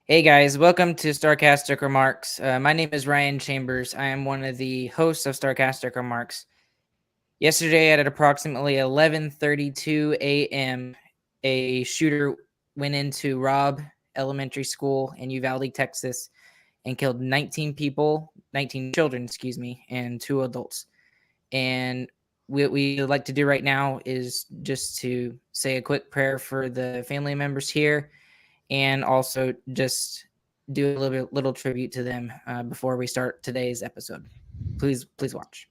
Hey guys, welcome to Starcastic Remarks. My name is Ryan Chambers. I am one of the hosts of Starcastic Remarks. Yesterday at approximately 11:32 a.m., a shooter went into Robb Elementary School in Uvalde, Texas, and killed 19 children, and 2 adults. And what we would like to do right now is just to say a quick prayer for the family members here, and also just do a little tribute to them before we start today's episode. Please watch.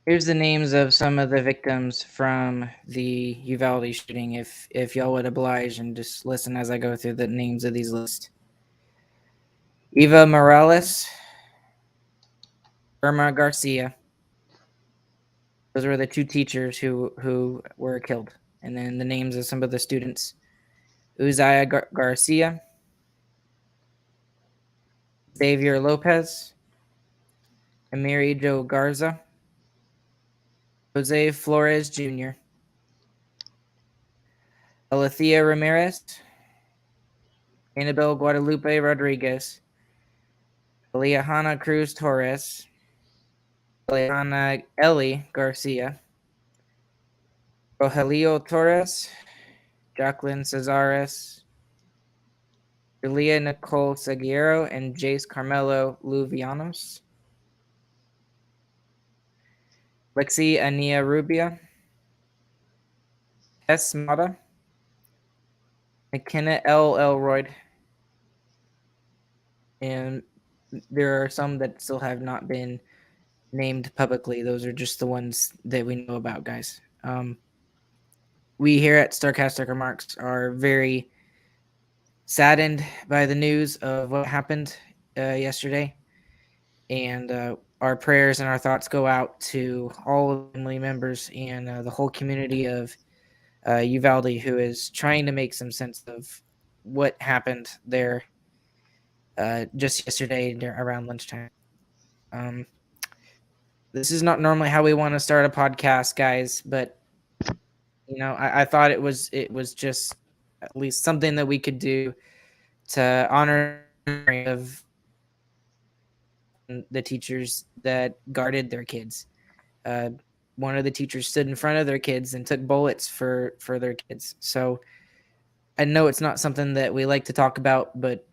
Here's the names of some of the victims from the Uvalde shooting, if y'all would oblige and just listen as I go through the names of these lists. Eva Morales, Irma Garcia. Those were the 2 teachers who were killed. And then the names of some of the students: Uzziah Garcia, Xavier Lopez, Amiri Joe Garza, Jose Flores Jr., Alethea Ramirez, Annabelle Guadalupe Rodriguez, Alejandra Cruz Torres, Alejandra Ellie Garcia, Rogelio Torres, Jacqueline Cesares, Julia Nicole Seguero, and Jace Carmelo Luvianos, Lexi Ania Rubia, Tess Mata, McKenna L. Elroyd, and there are some that still have not been named publicly. Those are just the ones that we know about, guys. We here at Starcastic Remarks are very saddened by the news of what happened yesterday, and our prayers and our thoughts go out to all family members and the whole community of Uvalde, who is trying to make some sense of what happened there just yesterday around lunchtime. This is not normally how we want to start a podcast, guys, but I thought it was just at least something that we could do to honor of the teachers that guarded their kids. One of the teachers stood in front of their kids and took bullets for their kids. So I know it's not something that we like to talk about, but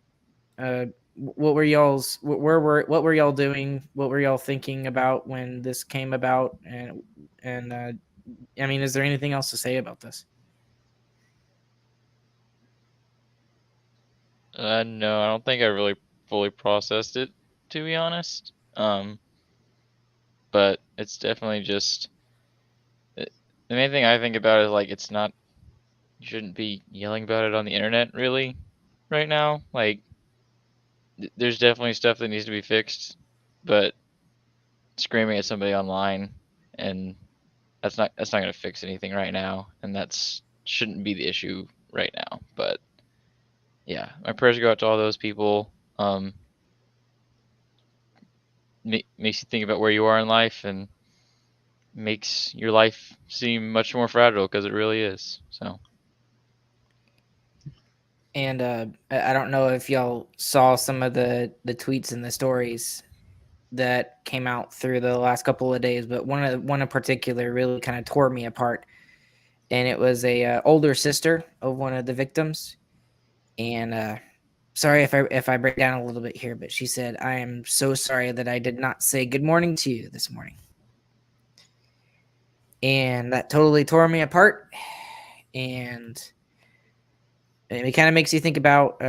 what were y'all doing? What were y'all thinking about when this came about? And I mean, is there anything else to say about this? No, I don't think I really fully processed it, to be honest. But it's definitely just the main thing I think about is like it's not. You shouldn't be yelling about it on the internet, really, right now. Like, there's definitely stuff that needs to be fixed, but screaming at somebody online and that's not going to fix anything right now, and that's shouldn't be the issue right now. But yeah, my prayers go out to all those people. Makes you think about where you are in life and makes your life seem much more fragile because it really is. So And I don't know if y'all saw some of the tweets and the stories that came out through the last couple of days, but one in particular really kind of tore me apart. And it was a older sister of one of the victims. And sorry if I break down a little bit here, but she said, "I am so sorry that I did not say good morning to you this morning." And that totally tore me apart. And it kind of makes you think about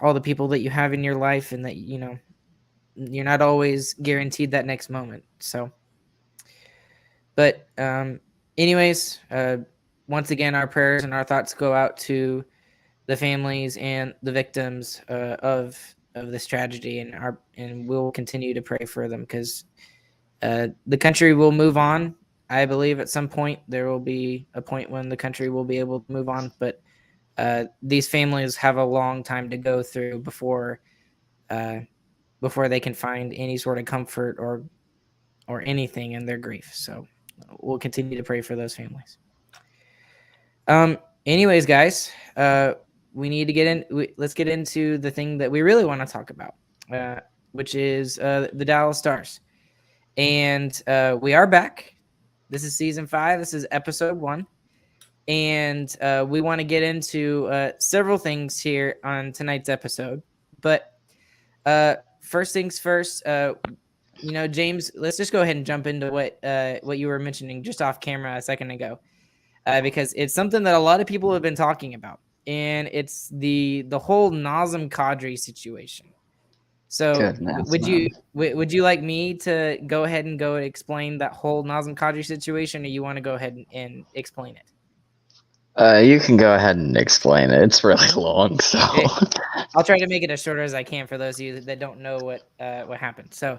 all the people that you have in your life, and that you're not always guaranteed that next moment. So, but anyways, once again, our prayers and our thoughts go out to the families and the victims of this tragedy, and we'll continue to pray for them, because the country will move on. I believe at some point there will be a point when the country will be able to move on, but these families have a long time to go through uh, before they can find any sort of comfort or anything in their grief. So we'll continue to pray for those families. Anyways, guys, we need to let's get into the thing that we really want to talk about, which is the Dallas Stars. And we are back. This is season 5. This is episode 1. And we want to get into several things here on tonight's episode. But first things first, James, let's just go ahead and jump into what you were mentioning just off camera a second ago, because it's something that a lot of people have been talking about, and it's the whole Nazem Kadri situation. So Goodness, would you like me to go ahead and explain that whole Nazem Kadri situation, or you want to go ahead and explain it? You can go ahead and explain it. It's really long, so I'll try to make it as short as I can for those of you that don't know what happened. So,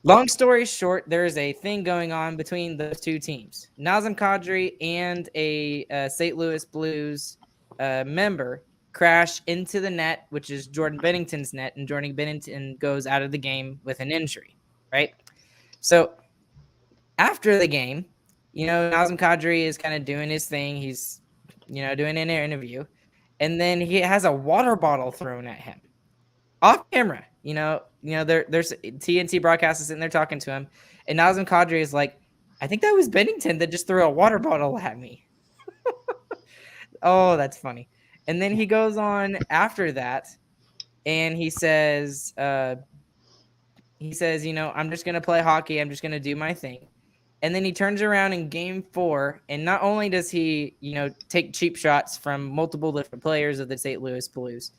long story short, there is a thing going on between those two teams. Nazem Kadri and a St. Louis Blues member crash into the net, which is Jordan Bennington's net, and Jordan Bennington goes out of the game with an injury, right? So after the game, Nazem Kadri is kind of doing his thing. He's, doing an interview, and then he has a water bottle thrown at him off camera. There's TNT broadcasters sitting there talking to him, and Nazem Kadri is like, "I think that was Bennington that just threw a water bottle at me." Oh, that's funny. And then he goes on after that, and he says, "I'm just gonna play hockey. I'm just gonna do my thing." And then he turns around in game 4, and not only does he, take cheap shots from multiple different players of the St. Louis Blues,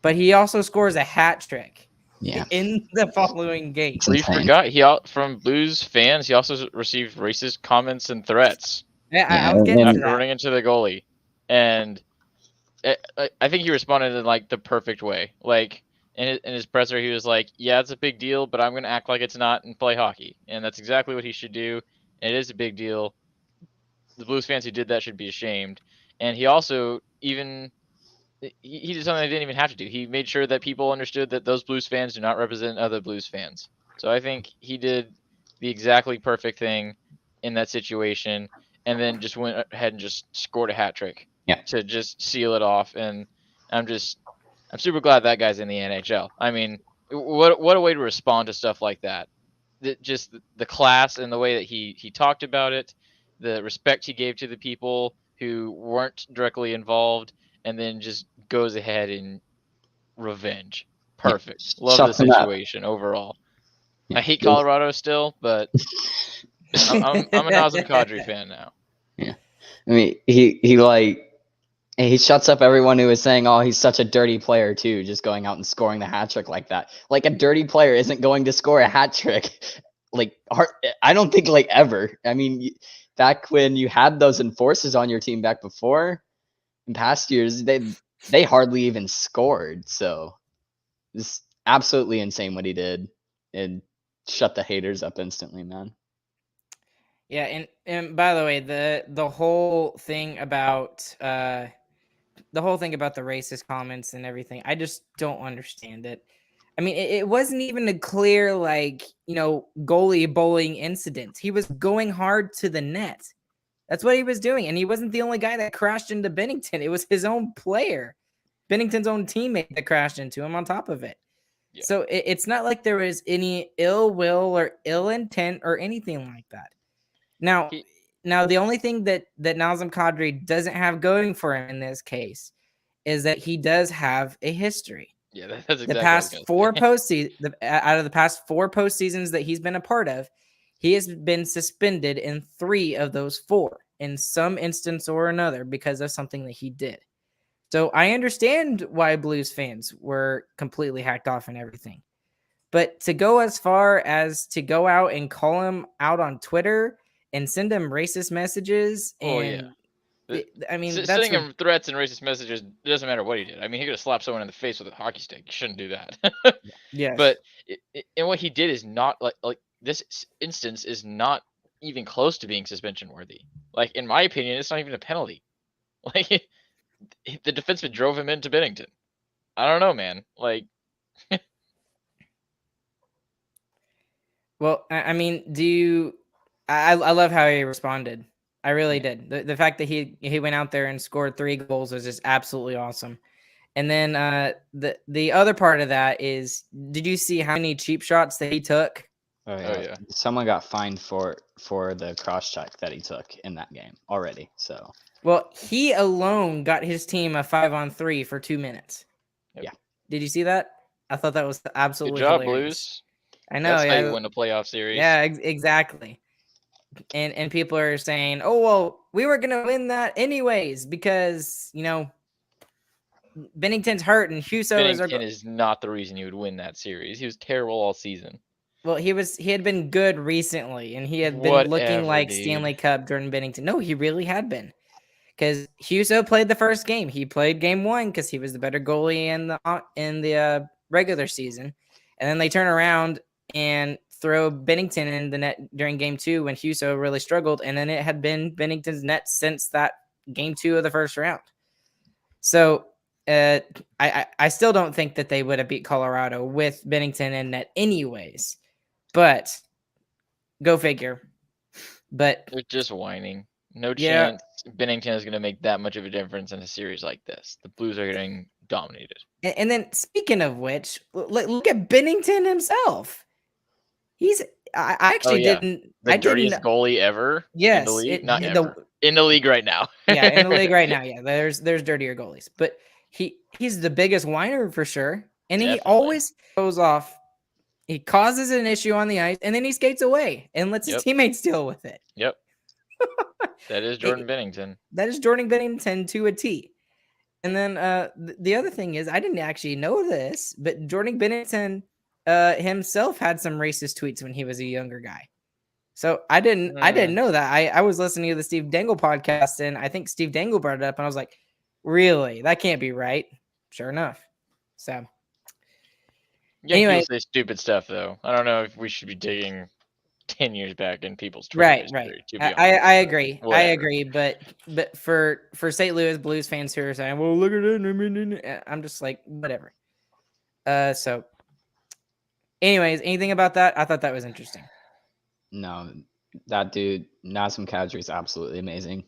but he also scores a hat trick in the following game. We forgot from Blues fans. He also received racist comments and threats. Yeah, I was getting to that. Running into the goalie, and I think he responded in like the perfect way. Like in his presser, he was like, "Yeah, it's a big deal, but I'm going to act like it's not and play hockey," and that's exactly what he should do. And it is a big deal. The Blues fans who did that should be ashamed. And he also he did something he didn't even have to do. He made sure that people understood that those Blues fans do not represent other Blues fans. So I think he did the exactly perfect thing in that situation, and then just went ahead and just scored a hat trick to just seal it off. And I'm super glad that guy's in the NHL. I mean, what a way to respond to stuff like that. Just the class and the way that he talked about it, the respect he gave to the people who weren't directly involved, and then just goes ahead and revenge. Perfect. Love the situation overall. I hate Colorado still, but I'm a Nazem Kadri fan now. Yeah, I mean he And he shuts up everyone who is saying, "Oh, he's such a dirty player too," just going out and scoring the hat trick like that. Like a dirty player isn't going to score a hat trick. I don't think like ever. I mean, back when you had those enforcers on your team back before, in past years, they hardly even scored. So it's absolutely insane what he did, and shut the haters up instantly, man. Yeah, and by the way, the whole thing about the racist comments and everything, I just don't understand it. I mean, it wasn't even a clear, like, goalie bullying incident. He was going hard to the net. That's what he was doing. And he wasn't the only guy that crashed into Bennington. It was his own player, Bennington's own teammate, that crashed into him on top of it. Yeah. So it's not like there was any ill will or ill intent or anything like that. Now, the only thing that Nazem Kadri doesn't have going for him in this case is that he does have a history. Yeah, that's exactly the past four out of the past 4 postseasons that he's been a part of, he has been suspended in 3 of those 4 in some instance or another because of something that he did. So I understand why Blues fans were completely hacked off and everything. But to go as far as to go out and call him out on Twitter and send him racist messages, and I mean, that's sending him threats and racist messages, it doesn't matter what he did. I mean, he could have slapped someone in the face with a hockey stick. You shouldn't do that. Yeah. But and what he did is not like this instance is not even close to being suspension worthy. Like, in my opinion, it's not even a penalty. Like, the defenseman drove him into Bennington. I don't know, man. Like, well, I mean, I love how he responded. I really did. The fact that he went out there and scored 3 goals was just absolutely awesome. And then the other part of that is, did you see how many cheap shots that he took? Oh yeah. Someone got fined for the cross check that he took in that game already. So well, he alone got his team a 5-on-3 for 2 minutes. Yeah. Did you see that? I thought that was absolutely good job, hilarious. Blues. I know. That's how you win a playoff series. Yeah, exactly. And people are saying, "Oh well, we were gonna win that anyways because Bennington's hurt and Huso is not the reason you would win that series. He was terrible all season. Well, he had been good recently, and he had been looking like Stanley Cup Jordan Bennington. No, he really had been, because Huso played the first game. He played game 1 because he was the better goalie in the regular season, and then they turn around and throw Bennington in the net during game 2 when Huso really struggled, and then it had been Bennington's net since that game 2 of the first round. So I still don't think that they would have beat Colorado with Bennington in net anyways, but go figure. But they're just whining. No chance Bennington is going to make that much of a difference in a series like this. The Blues are getting dominated. And then, speaking of which, look at Bennington himself. I actually didn't. The dirtiest goalie ever. Yes, in the league? Not ever. In the league right now. Yeah, in the league right now. Yeah, there's dirtier goalies, but he's the biggest whiner for sure, and he always goes off. He causes an issue on the ice, and then he skates away and lets his teammates deal with it. Yep. That is Jordan Bennington. That is Jordan Bennington to a T. And then the other thing is, I didn't actually know this, but Jordan Bennington himself had some racist tweets when he was a younger guy. So I didn't know that. I was listening to the Steve Dangle podcast, and I think Steve Dangle brought it up, and I was like, really? That can't be right. Sure enough. So anyway, people say stupid stuff though. I don't know if we should be digging 10 years back in people's Twitter history, to be honest. I agree. Whatever. I agree, but for St. Louis Blues fans who are saying, "Well, look at it," I'm just like, whatever. So anyways, anything about that? I thought that was interesting. No, that dude, Nazem Kadri, is absolutely amazing.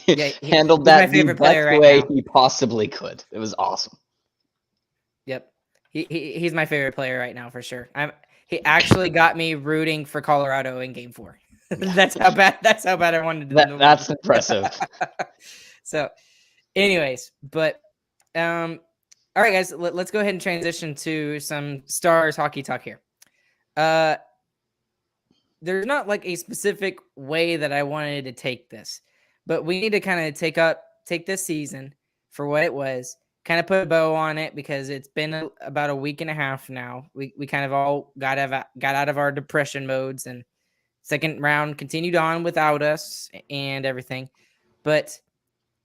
Yeah, handled that the best way he possibly could. It was awesome. Yep, he's my favorite player right now for sure. He actually got me rooting for Colorado in Game 4. That's how bad I wanted to. That's impressive. So, anyways, but all right, guys, let's go ahead and transition to some Stars hockey talk here. There's not like a specific way that I wanted to take this, but we need to kind of take this season, for what it was. Kind of put a bow on it because it's been about a week and a half now. We kind of all got out of our depression modes, and second round continued on without us and everything. But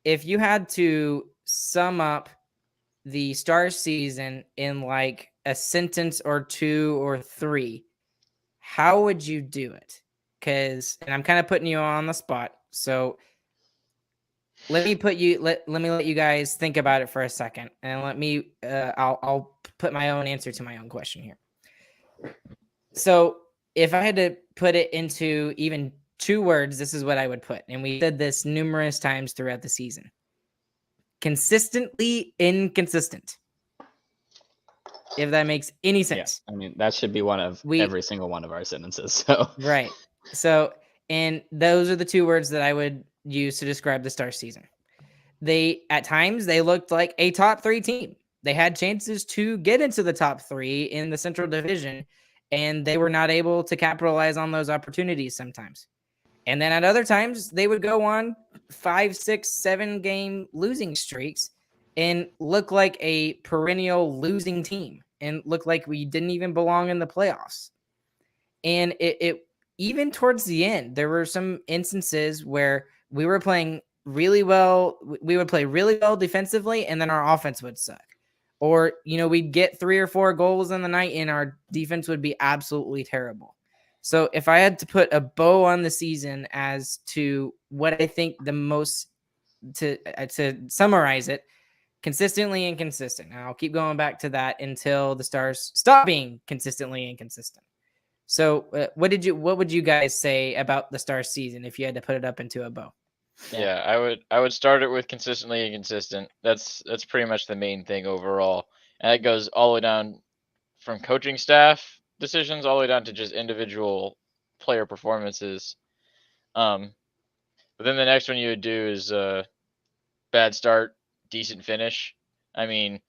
if you had to sum up the Stars season in like a sentence or two or three, how would you do it? And I'm kind of putting you on the spot. So let me let me let you guys think about it for a second, and I'll put my own answer to my own question here. So if I had to put it into even 2 words, this is what I would put. And we said this numerous times throughout the season. Consistently inconsistent. If that makes any sense. Yeah, I mean, that should be one of every single one of our sentences. So right. So, and those are the 2 words that I would use to describe the Stars season. At times they looked like a top 3 team. They had chances to get into the top 3 in the Central Division, and they were not able to capitalize on those opportunities sometimes. And then at other times, they would go on 5, 6, 7 game losing streaks and look like a perennial losing team and look like we didn't even belong in the playoffs. And it even towards the end, there were some instances where we were playing really well. We would play really well defensively, and then our offense would suck. Or, we'd get 3 or 4 goals in the night and our defense would be absolutely terrible. So if I had to put a bow on the season as to what I think the most, to summarize it, consistently inconsistent. And I'll keep going back to that until the Stars stop being consistently inconsistent. So what would you guys say about the Stars season if you had to put it up into a bow? Yeah, I would start it with consistently inconsistent. That's pretty much the main thing overall. And that goes all the way down from coaching staff decisions all the way down to just individual player performances. But then the next one you would do is bad start, decent finish. I mean,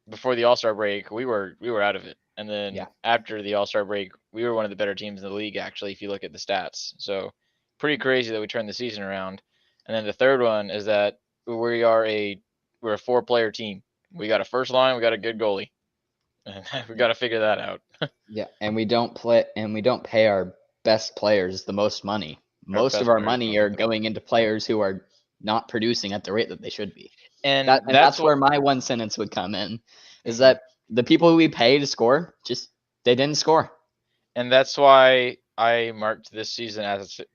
before the All-Star break, we were out of it. And then after the All-Star break, we were one of the better teams in the league, actually, if you look at the stats. So pretty crazy that we turned the season around. And then the third one is that we're a 4-player team. We got a first line, we got a good goalie. And we got to figure that out. Yeah, and we don't pay our best players the most money. Most of our money are going into players who are not producing at the rate that they should be. And that's where my one sentence would come in, is that the people who we pay to score, they didn't score. And that's why I marked this season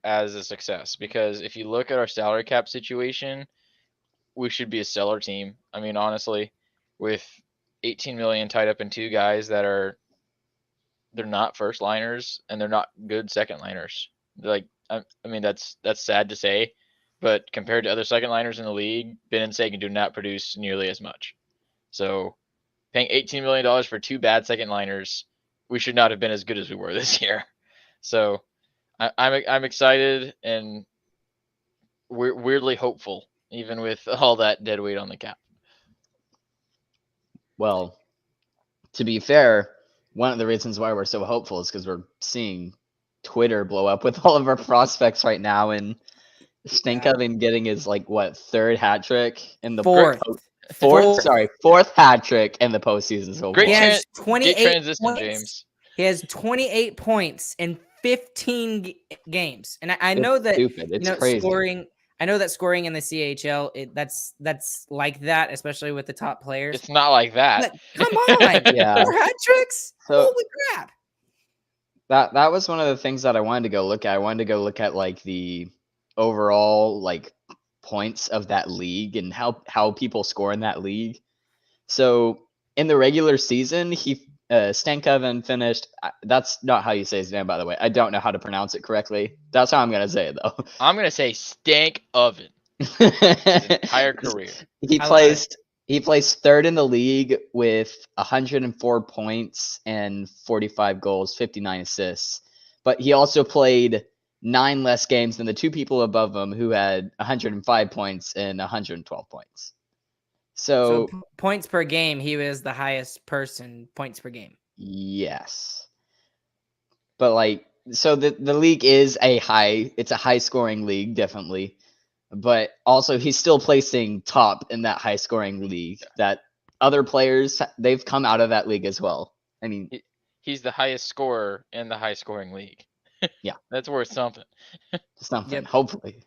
as a success, because if you look at our salary cap situation, we should be a stellar team. I mean, honestly, with 18 million tied up in 2 guys they're not first liners and they're not good second liners. Like, I mean, that's sad to say, but compared to other second liners in the league, Ben and Sagan do not produce nearly as much. So paying $18 million for 2 bad second liners, we should not have been as good as we were this year. So I'm excited and we're weirdly hopeful, even with all that dead weight on the cap. Well, to be fair, one of the reasons why we're so hopeful is because we're seeing Twitter blow up with all of our prospects right now, and Stankoven getting his 3rd hat trick in the fourth hat trick in the postseason so far. He has 28 transition, points. James. He has 28 points in 15 games, and I know that stupid. It's crazy. Scoring. I know that scoring in the CHL, that's like that, especially with the top players. It's not like that. But, come on, yeah. 4 hat tricks. Holy crap! That was one of the things that I wanted to go look at. I wanted to go look at the overall points of that league and how people score in that league. So in the regular season, Stankoven finished. That's not how you say his name, by the way. I don't know how to pronounce it correctly. That's how I'm gonna say it, though. I'm gonna say Stank Oven. His entire career. He placed 3rd in the league with 104 points and 45 goals, 59 assists. But he also played 9 less games than the 2 people above him who had 105 points and 112 points. So points per game, he was the highest person points per game. Yes. But so the league is a high scoring league, definitely. but also he's still placing top in that high scoring league. That other players, they've come out of that league as well. I mean, He's the highest scorer in the high scoring league. Yeah. That's worth something. something. Yep. Hopefully,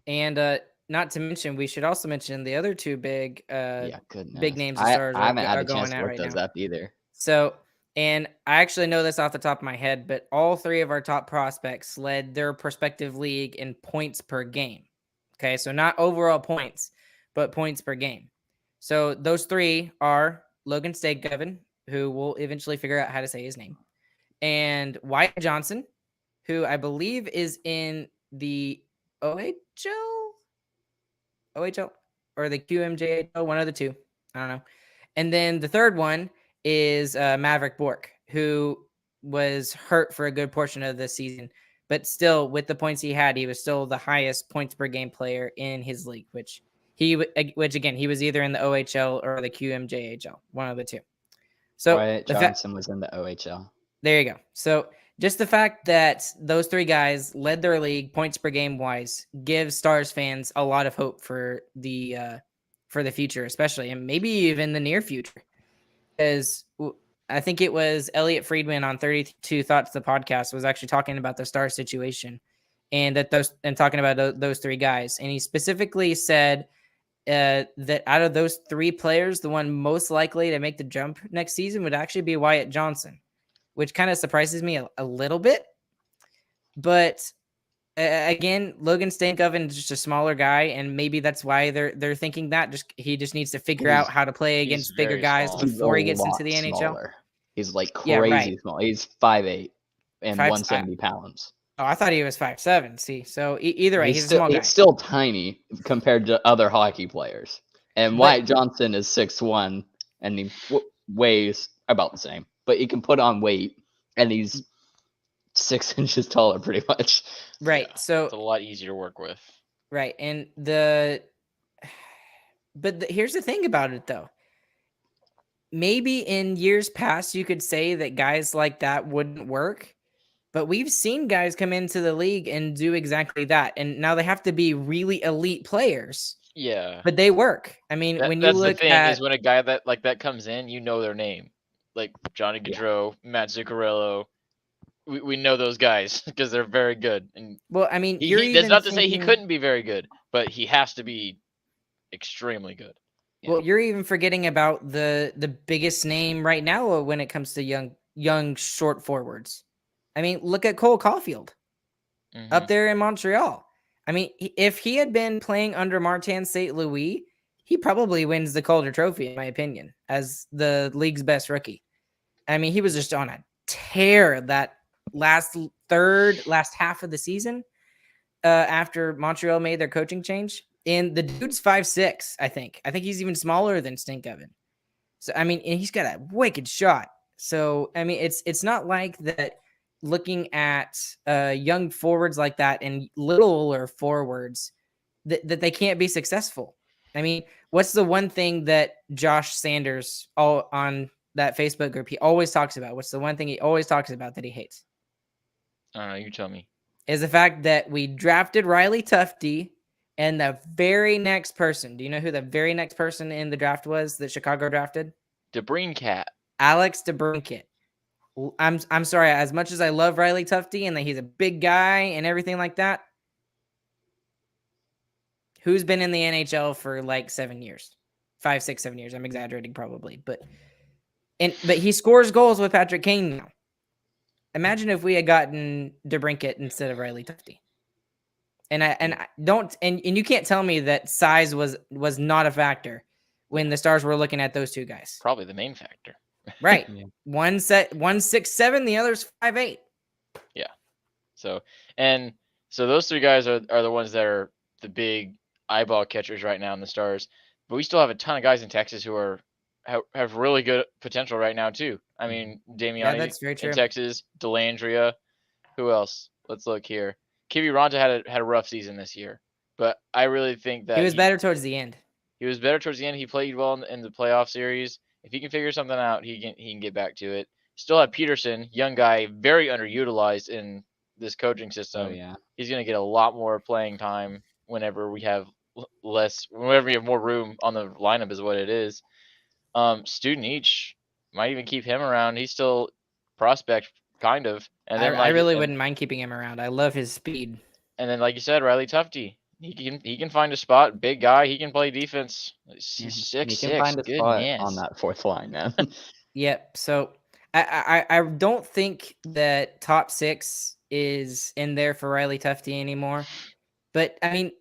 And not to mention, we should also mention the other two big goodness. big names the I Stars haven't had are a chance going to at look right those now. up either. So, and I actually know this off the top of my head, but all three of our top prospects led their respective league in points per game. Okay, so not overall points, but points per game. So those three are Logan Stankoven, who we'll eventually figure out how to say his name, and Wyatt Johnson, who I believe is in the OHL or the QMJHL, one of the two. I don't know. And then the third one is Maverick Bork, who was hurt for a good portion of the season, but still, with the points he had, he was still the highest points per game player in his league, which again, he was either in the OHL or the QMJHL, one of the two. So Wyatt Johnson was in the OHL. There you go. So just the fact that those three guys led their league points per game wise gives Stars fans a lot of hope for the future, especially, and maybe even the near future. Because I think it was Elliot Friedman on 32 Thoughts, the podcast, was actually talking about the Stars situation and talking about those three guys, and he specifically said that out of those three players, the one most likely to make the jump next season would actually be Wyatt Johnson, which kind of surprises me a little bit. But again, Logan Stankoven is just a smaller guy, and maybe that's why they're thinking that. He just needs to figure out how to play against bigger guys small. before he gets into the NHL. Smaller. He's like crazy small. He's 5'8" and 170 pounds. Oh, I thought he was 5'7". See, so either way, he's a still, small guy. He's still tiny compared to other hockey players. And Wyatt Johnson is 6'1", and he weighs about the same, but he can put on weight, and he's 6 inches taller, pretty much. Right. Yeah, so it's a lot easier to work with. Right, and here's the thing about it, though. Maybe in years past, you could say that guys like that wouldn't work, but we've seen guys come into the league and do exactly that. And now they have to be really elite players. Yeah. But they work. I mean, when you look the thing at is when a guy that comes in, you know their name. Like Johnny Gaudreau, Matt Zuccarello. We know those guys because they're very good. And well, I mean, that's not to say he couldn't be very good, but he has to be extremely good. Well, you're even forgetting about the biggest name right now when it comes to young short forwards. I mean, look at Cole Caulfield up there in Montreal. I mean, if he had been playing under Martin St. Louis, he probably wins the Calder Trophy, in my opinion, as the league's best rookie. I mean, he was just on a tear that last half of the season after Montreal made their coaching change. And the dude's 5'6", I think. I think he's even smaller than Stankoven. So, I mean, and he's got a wicked shot. So, I mean, it's not like that looking at young forwards like that and littler forwards that they can't be successful. I mean, what's the one thing that Josh Sanders all on that Facebook group he always talks about? What's the one thing he always talks about that he hates? I don't know. You tell me. Is the fact that we drafted Riley Tufte, and the very next person. Do you know who the very next person in the draft was that Chicago drafted? DeBrincat. Alex DeBrincat. I'm sorry. As much as I love Riley Tufte and that he's a big guy and everything like that, who's been in the NHL for like 7 years, 5, 6, 7 years? I'm exaggerating probably, but he scores goals with Patrick Kane now. Imagine if we had gotten DeBrincat instead of Riley Tufte. And you can't tell me that size was not a factor when the Stars were looking at those two guys. Probably the main factor. Right. Yeah. 1'6'7", the other's 5'8". Yeah. So those three guys are the ones that are the big eyeball catchers right now in the Stars. But we still have a ton of guys in Texas who have really good potential right now too. I mean, Damiani in Texas, Delandria. Who else? Let's look here. Kiviranta had a rough season this year, but I really think that he was better towards the end. He was better towards the end. He played well in the playoff series. If he can figure something out, he can get back to it. Still have Peterson, young guy, very underutilized in this coaching system, Oh yeah. he's going to get a lot more playing time whenever we have whenever we have more room on the lineup is what it is. Student each might even keep him around. He's still prospect kind of. And then I really wouldn't mind keeping him around. I love his speed. And then like you said, Riley Tufte. He can find a spot. Big guy. He can play defense. He's 6'6". He can find a spot Goodness. on that fourth line, man. Yep. So I don't think that top 6 is in there for Riley Tufte anymore. But I mean,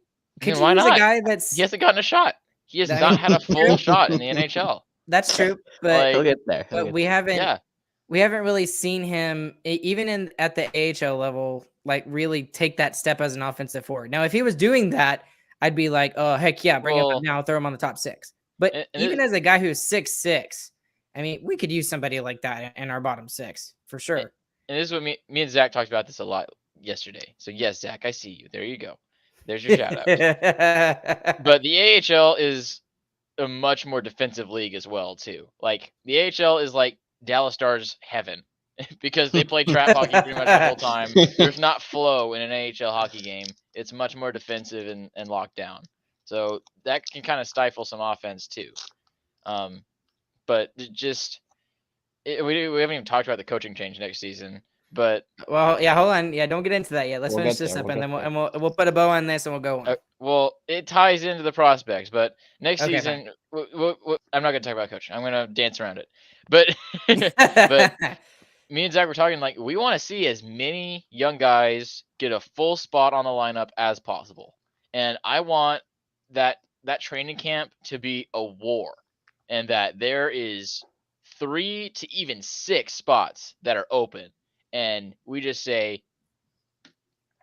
could why you use not? a guy that's He hasn't gotten a shot. He has I not mean, had a full shot in the NHL. that's true, but He'll get there. He'll but get we there. haven't we haven't really seen him even in at the AHL level like really take that step as an offensive forward. Now, if he was doing that, I'd be like, oh heck yeah, bring him up now, throw him on the top 6. But even as a guy who's 6'6", I mean, we could use somebody like that in our bottom 6 for sure. And this is what me and Zach talked about this a lot yesterday. So yes, Zach, I see you. There you go. There's your shout out. But the AHL is a much more defensive league as well too. Like the AHL is like Dallas Stars heaven because they play trap hockey pretty much the whole time. There's not flow in an AHL hockey game. It's much more defensive and locked down. So that can kind of stifle some offense too. But just we haven't even talked about the coaching change next season. But well, yeah, hold on. Yeah, don't get into that yet. Let's We'll finish get this there, up, we'll and get then there. we'll put a bow on this, and we'll go on. well, it ties into the prospects. But next Okay, season, I'm not going to talk about coaching. I'm going to dance around it. But but me and Zach were talking like we want to see as many young guys get a full spot on the lineup as possible, and I want that training camp to be a war, and that there is 3 to even 6 spots that are open, and we just say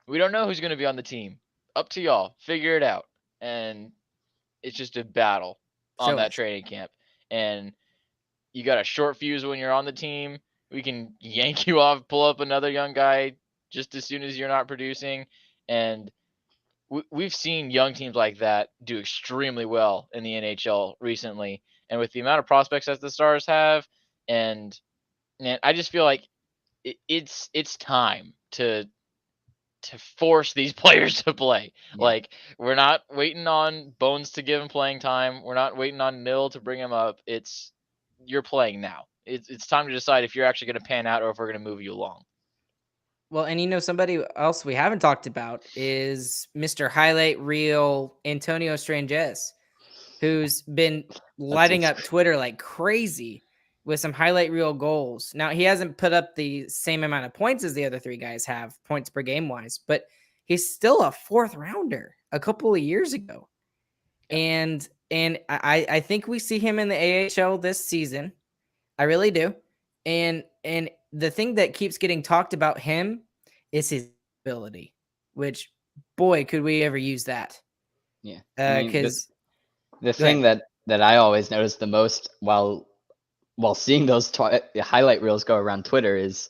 we don't know who's going to be on the team. Up to y'all, figure it out, and it's just a battle on that training camp, and you got a short fuse when you're on the team. We can yank you off, pull up another young guy just as soon as you're not producing. And we've seen young teams like that do extremely well in the NHL recently. And with the amount of prospects that the Stars have, and man, I just feel like it's time to force these players to play. Yeah. Like we're not waiting on Bones to give him playing time. We're not waiting on Mill to bring him up. You're playing now. It's time to decide if you're actually going to pan out or if we're going to move you along. Well, and somebody else we haven't talked about is Mr. Highlight Reel Antonio Stranges, who's been lighting up Twitter like crazy with some highlight reel goals. Now, he hasn't put up the same amount of points as the other 3 guys have, points per game wise, but he's still a 4th rounder a couple of years ago. And I think we see him in the AHL this season. I really do. And the thing that keeps getting talked about him is his ability, which boy, could we ever use that. Yeah. Because the thing that I always notice the most while seeing those highlight reels go around Twitter is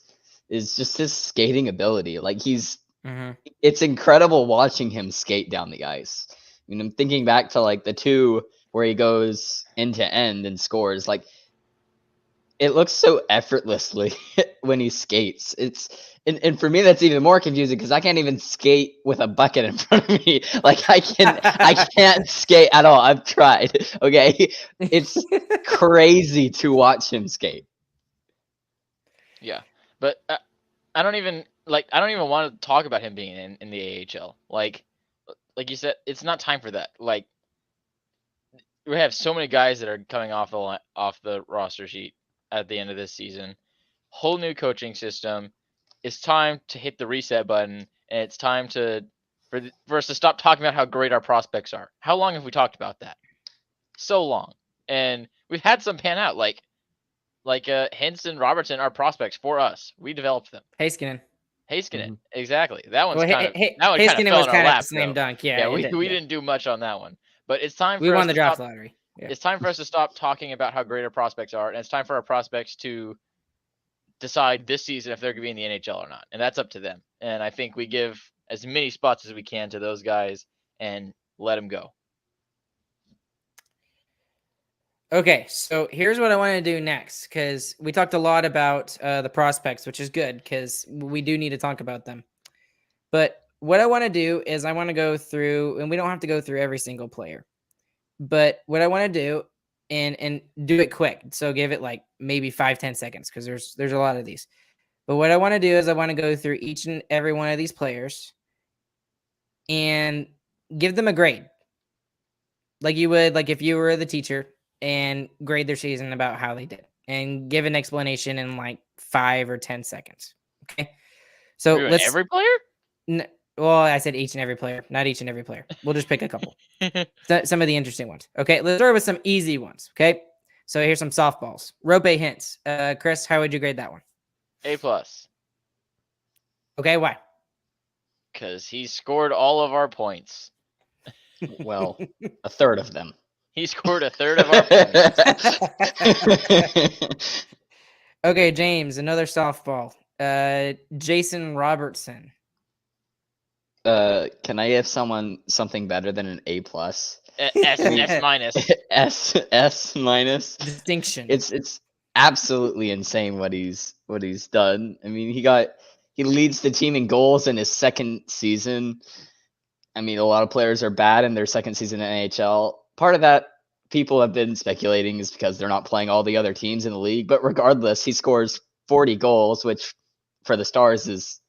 just his skating ability. Like it's incredible watching him skate down the ice. I mean, I'm thinking back to like the 2 where he goes end to end and scores. Like it looks so effortlessly when he skates. And for me that's even more confusing because I can't even skate with a bucket in front of me. Like I can't skate at all. I've tried. Okay, it's crazy to watch him skate. Yeah, but I don't even want to talk about him being in the AHL. Like you said, it's not time for that. Like we have so many guys that are coming off the roster sheet at the end of this season. Whole new coaching system. It's time to hit the reset button, and it's time for us to stop talking about how great our prospects are. How long have we talked about that? So long, and we've had some pan out. Like Henson, Robertson are prospects for us. We developed them. Heiskanen, exactly. That one's Heiskanen was kind of slam dunk. Yeah, we didn't do much on that one, but it's time. We won the draft lottery. Yeah. It's time for us to stop talking about how great our prospects are, and it's time for our prospects to decide this season if they're going to be in the NHL or not, and that's up to them. And I think we give as many spots as we can to those guys and let them go. Okay, so here's what I want to do next, because we talked a lot about the prospects, which is good because we do need to talk about them. But what I want to do is I want to go through, and we don't have to go through every single player, but what I want to do and do it quick. So give it like maybe 5-10 seconds because there's a lot of these. But what I want to do is I want to go through each and every one of these players and give them a grade. Like you would, like if you were the teacher, and grade their season about how they did and give an explanation in like 5 or 10 seconds. Okay. So Doing let's every player? well, I said each and every player, not each and every player. We'll just pick a couple. Some of the interesting ones. Okay, let's start with some easy ones. Okay, so here's some softballs. Rope hints. Chris, how would you grade that one? A+. Okay, why? Because he scored all of our points. Well, a third of them. He scored a third of our points. Okay, James, another softball. Jason Robertson. Can I give someone something better than an A+? S minus. S minus. Distinction. It's absolutely insane what he's done. I mean, he leads the team in goals in his second season. I mean, a lot of players are bad in their second season in NHL. Part of that, people have been speculating, is because they're not playing all the other teams in the league. But regardless, he scores 40 goals, which for the Stars is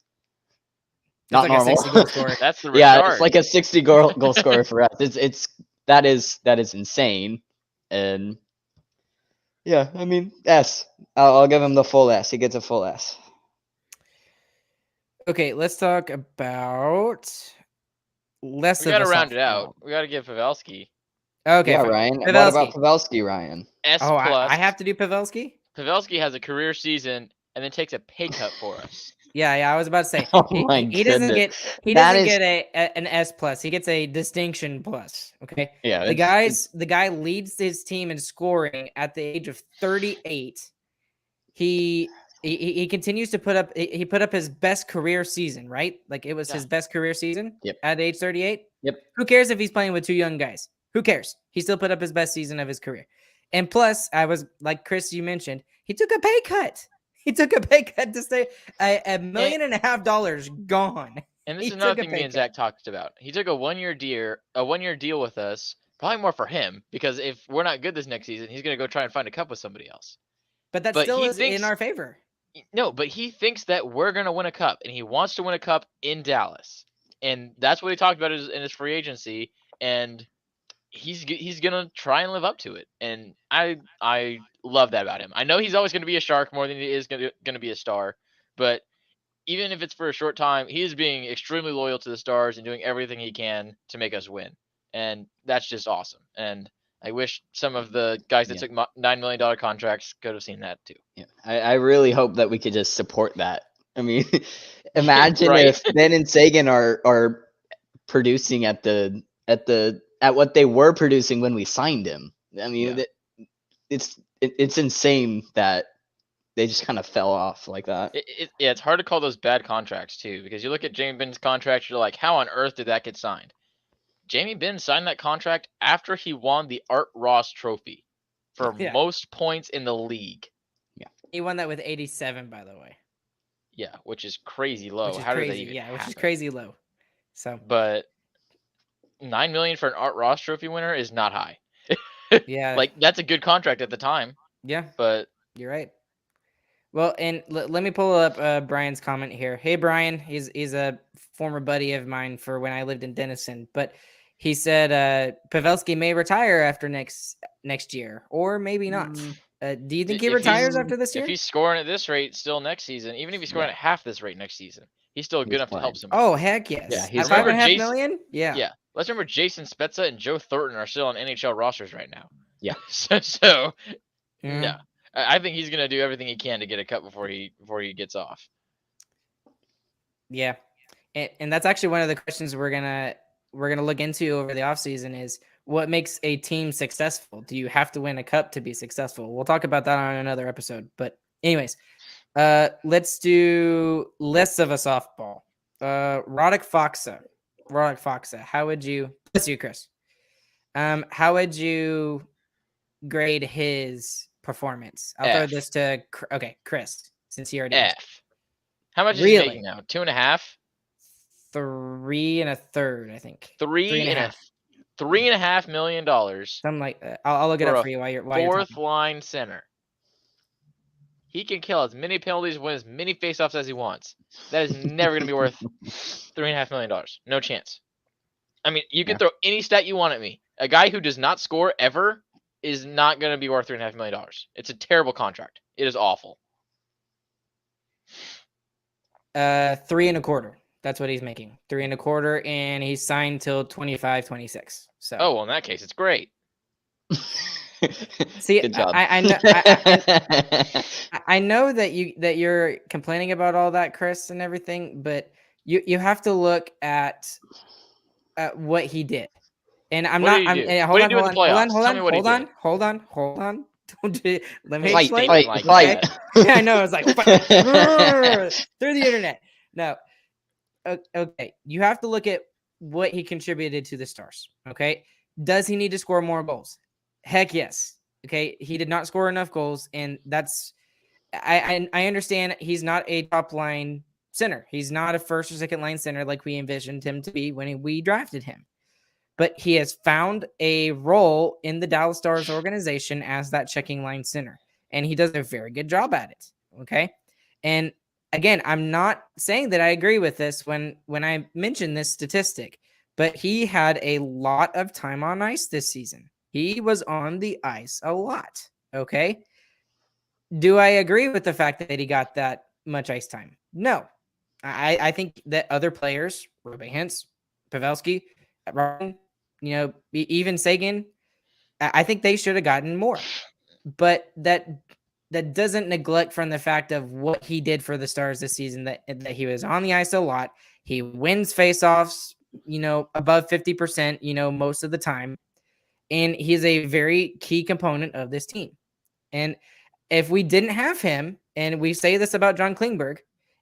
not like a normal. 60 goal scorer. That's the Yeah, retard. it's like a 60 goal scorer for us. That is insane. And yeah, I mean, S. I'll give him the full S. He gets a full S. Okay, let's talk about less we of got to a round it softball. out. We got to give Pavelski Okay, Yeah, fine. Ryan. Pavelski. What about Pavelski, Ryan? S+. Oh, I have to do Pavelski? Pavelski has a career season and then takes a pay cut for us. Yeah, I was about to say. Oh he, my he doesn't goodness. get That is- an S plus. He gets a distinction plus. Okay. Yeah, The guy leads his team in scoring at the age of 38. He continues to put up. He put up his best career season, right? Like it was his best career season. Yep. At age 38. Yep. Who cares if he's playing with two young guys? Who cares? He still put up his best season of his career. And plus, I was like Chris, you mentioned, he took a pay cut. He took a pay cut to stay $1.5 million gone. And this He is another took a thing me pay and cut. Zach talked about. He took a 1-year deal with us. Probably more for him, because if we're not good this next season, he's gonna go try and find a cup with somebody else. But that But still he is thinks- in our favor. No, but he thinks that we're gonna win a cup, and he wants to win a cup in Dallas, and that's what he talked about in his free agency. And he's gonna try and live up to it, and I love that about him. I know he's always gonna be a Shark more than he is gonna be a Star, but even if it's for a short time, he is being extremely loyal to the Stars and doing everything he can to make us win, and that's just awesome. And I wish some of the guys that took $9 million contracts could have seen that too. Yeah, I really hope that we could just support that. I mean, imagine Right. if Ben and Sagan are producing at what they were producing when we signed him. I mean, it's insane that they just kind of fell off like that. Yeah, it's hard to call those bad contracts too, because you look at Jamie Benn's contract, you're like, how on earth did that get signed? Jamie Benn signed that contract after he won the Art Ross Trophy for most points in the league. Yeah, he won that with 87, by the way. Yeah, which is crazy low. Which is How crazy. did that even Which is happen? crazy low. So, but $9 million for an Art Ross Trophy winner is not high. yeah, like that's a good contract at the time. Yeah, but you're right. Well, and let me pull up Brian's comment here. Hey, Brian, he's a former buddy of mine for when I lived in Denison, but he said Pavelski may retire after next year, or maybe not. Do you think he retires after this year? If he's scoring at this rate still next season, even if he's scoring at half this rate next season, he's still good enough to help somebody. Oh, heck yes. Yeah, at $5.5 million? Yeah. Yeah. Let's remember Jason Spezza and Joe Thornton are still on NHL rosters right now. Yeah. So no. I think he's gonna do everything he can to get a cut before he gets off. Yeah. And that's actually one of the questions we're gonna look into over the offseason is what makes a team successful? Do you have to win a cup to be successful? We'll talk about that on another episode. But anyways, let's do less of a softball. Roddick Foxa. How would you bless you, Chris? How would you grade his performance? I'll throw this to Chris, since he already F. How much is he making now? 2.5? 3 1/3, I think. $3.5 million Something like that. I'll look it for up a for you while you're fourth talking. line center. He can kill as many penalties, win as many faceoffs as he wants. That is never going to be worth $3.5 million. No chance. I mean, you can throw any stat you want at me. A guy who does not score ever is not going to be worth $3.5 million. It's a terrible contract. It is awful. 3 1/4. That's what he's making. 3 1/4, and he's signed till 25, 26. So. Oh, well, in that case, it's great. See, Good job. I know. I know that you're complaining about all that, Chris, and everything, but you have to look at what he did. And I'm What not. did he I'm. do? Hold What did on. he do in the playoffs? Tell me what he did. Hold on. Let me Fight, explain. fight, like fight. that. Yeah, I know. It's like through the internet. No. Okay. You have to look at what he contributed to the Stars. Okay. Does he need to score more goals? Heck yes. Okay. He did not score enough goals, and that's. I understand he's not a top line center. He's not a first or second line center like we envisioned him to be when we drafted him. But he has found a role in the Dallas Stars organization as that checking line center, and he does a very good job at it. Okay. And again, I'm not saying that I agree with this when I mention this statistic, but he had a lot of time on ice this season. He was on the ice a lot. Okay. Do I agree with the fact that he got that much ice time? No. I think that other players, Ruben Hintz, Pavelski, Ryan, even Sagan, I think they should have gotten more. But that doesn't neglect from the fact of what he did for the Stars this season, that he was on the ice a lot. He wins faceoffs, above 50%, most of the time. And he's a very key component of this team. And if we didn't have him, and we say this about John Klingberg,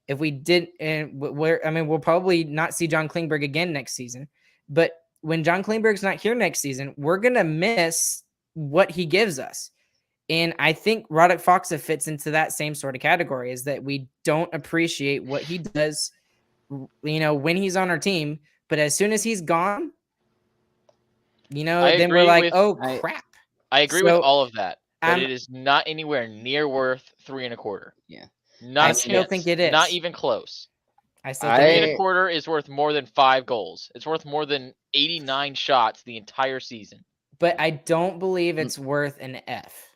if we didn't, and we'll probably not see John Klingberg again next season. But when John Klingberg's not here next season, we're going to miss what he gives us. And I think Radek Faksa fits into that same sort of category, is that we don't appreciate what he does, when he's on our team. But as soon as he's gone, then we're like, oh, crap. I agree with all of that. But it is not anywhere near worth 3 1/4. Yeah. I still think it is. Not even close. I still think 3 1/4 is worth more than 5 goals. It's worth more than 89 shots the entire season. But I don't believe it's worth an F.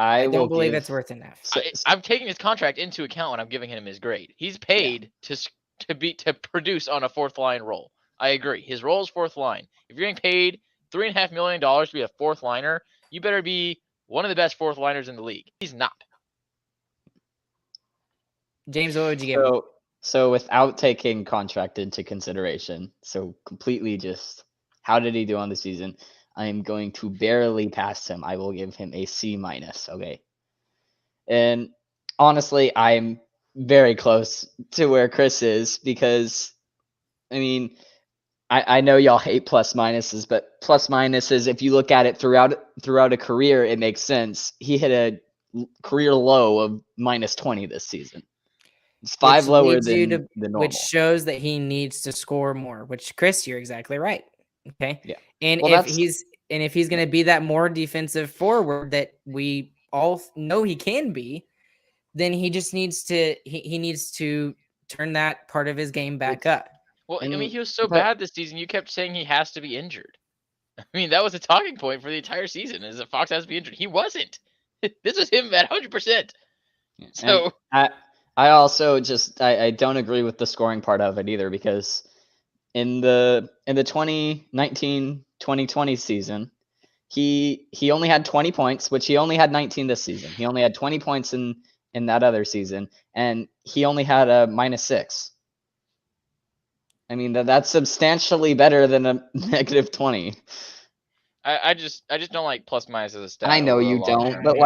I don't believe it's worth an F. I'm taking his contract into account when I'm giving him his grade. He's paid to produce on a fourth line role. I agree. His role is fourth line. If you're getting paid $3.5 million to be a fourth liner, you better be one of the best fourth liners in the league. He's not. James, what would you give him? So without taking contract into consideration, so completely just how did he do on the season? I am going to barely pass him. I will give him a C-. Okay. And honestly, I'm very close to where Chris is, because I know y'all hate plus minuses, but plus minuses, if you look at it throughout a career, it makes sense. He hit a career low of -20 this season. It's 5 lower than the normal. Which shows that he needs to score more, which, Chris, you're exactly right. Okay. Yeah. And if he's going to be that more defensive forward that we all know he can be, then he just needs to he needs to turn that part of his game back up. Well, he was so bad this season. You kept saying he has to be injured. That was a talking point for the entire season, is that Fox has to be injured. He wasn't. This was him at 100%. So I also I don't agree with the scoring part of it either, because in the 2019-2020 season, he only had 20 points, which he only had 19 this season. He only had 20 points in that other season, and he only had a -6. That's substantially better than a -20. I just don't like plus minus as a stat. I know you don't, but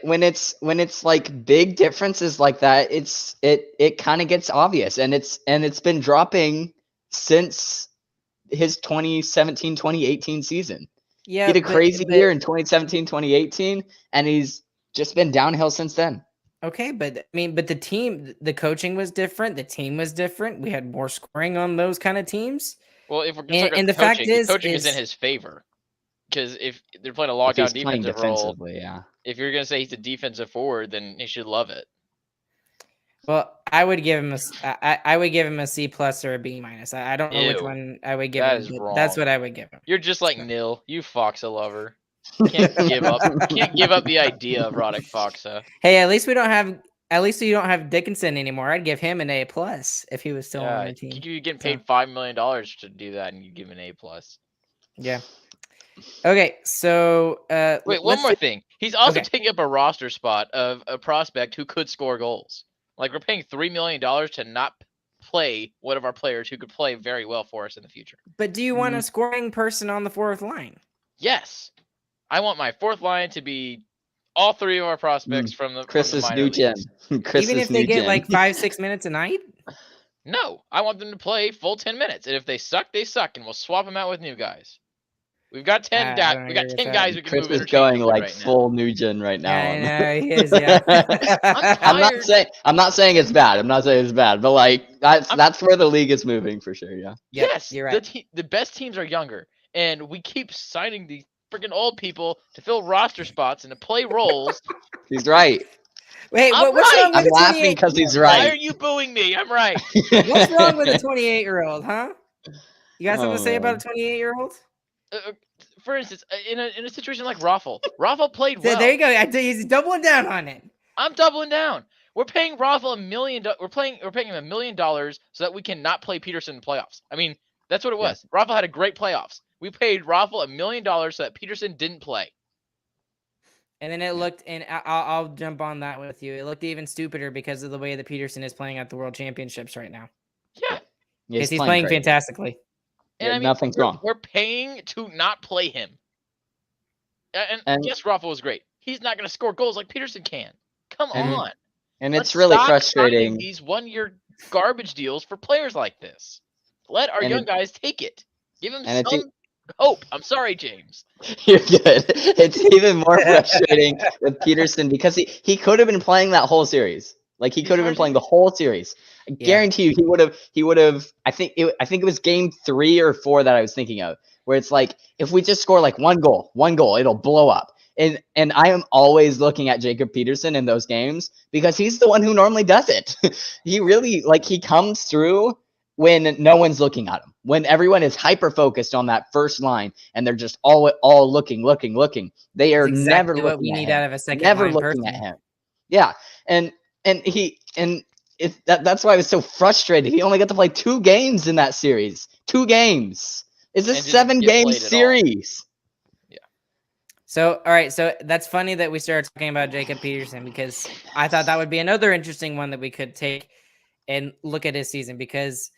when it's like big differences like that, it kind of gets obvious, and it's been dropping since his 2017-2018 season. Yeah, he had a crazy year in 2017-2018, and he's just been downhill since then. Okay, but the coaching was different. The team was different. We had more scoring on those kind of teams. Well, if we're going to talk about And the the fact coaching, the coaching is in his favor. Because if they're playing a If he's lockdown playing defensive role, defensively, yeah. if you're going to say he's a defensive forward, then he should love it. well, I would give him I would give him a C+ or a B-. I don't know which Ew. one I would give That him. is But that's wrong. what I would give him. You're just like So- Nil. You Foxa lover. Can't give up. Can't give up the idea of Roddick Foxa. Hey, at least we don't have Dickinson anymore. I'd give him an A+ if he was still on the team. You're getting So- paid $5 million to do that, and you give him an A+. Yeah. Okay, so Wait, one more thing. He's also Okay. taking up a roster spot of a prospect who could score goals. Like, we're paying $3 million to not play one of our players who could play very well for us in the future. But do you want a scoring person on the fourth line? Yes. I want my fourth line to be all three of our prospects from the Chris's minor new gen. leagues. Even if they get like 5-6 minutes a night? No, I want them to play full 10 minutes. And if they suck, they suck, and we'll swap them out with new guys. We've got 10 I guys. don't We got agree 10 with guys that. we can Chris move is going interchangeably like right now. full new gen right now. Yeah, on- I know, he is, yeah. I'm not saying it's bad. I'm not saying it's bad, but like that's where the league is moving for sure. Yeah. Yep, Yes, you're right. the best teams are younger, and we keep signing these freaking old people to fill roster spots and to play roles. He's right. Wait, I'm what's right. wrong with I'm the laughing 28? because he's Why right. are you booing me? I'm right. What's wrong with a 28-year-old, huh? You got something to say Oh, about a 28-year-old? For instance, in a situation like Raffle played So well. there you go. He's doubling down on it. I'm doubling down. We're paying Raffle $1 million. We're paying him $1 million so that we cannot play Peterson in playoffs. I mean, that's what it was. Raffle had a great playoffs. We paid Raffle $1 million so that Peterson didn't play. And then it looked, and I'll jump on that with you. It looked even stupider because of the way that Peterson is playing at the World Championships right now. Yeah. Because he's playing great. fantastically. And Yeah, I mean, nothing's wrong. We're paying to not play him. And yes, Raffle was great. He's not going to score goals like Peterson can. Come on. And Let's it's really stop signing frustrating. these one-year garbage deals for players like this. Let our And young it- guys take it. Give them and it's some hope. I'm sorry, James. You're good. It's even more frustrating with Peterson because he could have been playing that whole series. Like he could have been playing the whole series. I guarantee you he would have. I think it was game 3 or 4 that I was thinking of, where it's like if we just score like one goal, it'll blow up. And I am always looking at Jacob Peterson in those games because he's the one who normally does it. He really he comes through when no one's looking at him. When everyone is hyper focused on that first line and they're just all looking. They are That's exactly never what looking we at need him. out of a second Never line looking person. at him. Yeah. That's why I was so frustrated. He only got to play 2 games in that series. 2 games. It's a And didn't 7-game get played at all. series. So, all right. So that's funny that we started talking about Jacob Peterson because I thought that would be another interesting one that we could take and look at his season because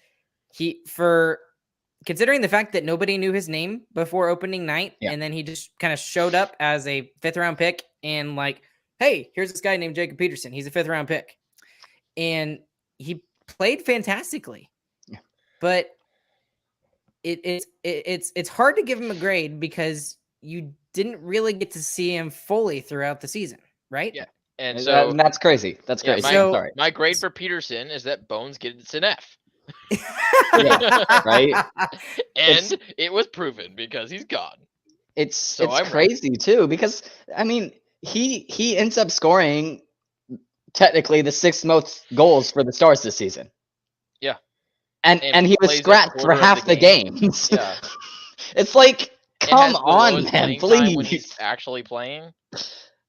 considering the fact that nobody knew his name before opening night, and then he just kind of showed up as a 5th-round pick and like, hey, here's this guy named Jacob Peterson. He's a 5th-round pick. And he played fantastically. Yeah. But it's hard to give him a grade because you didn't really get to see him fully throughout the season, right? Yeah. And so that's crazy. That's crazy. Sorry. My grade for Peterson is that Bones gets an F. Right? And it was proven because he's gone. It's crazy too because I mean he ends up scoring technically the 6th most goals for the Stars this season. Yeah. And he was scratched for half the games. Yeah. It's like, come on, man, please. When he's actually playing.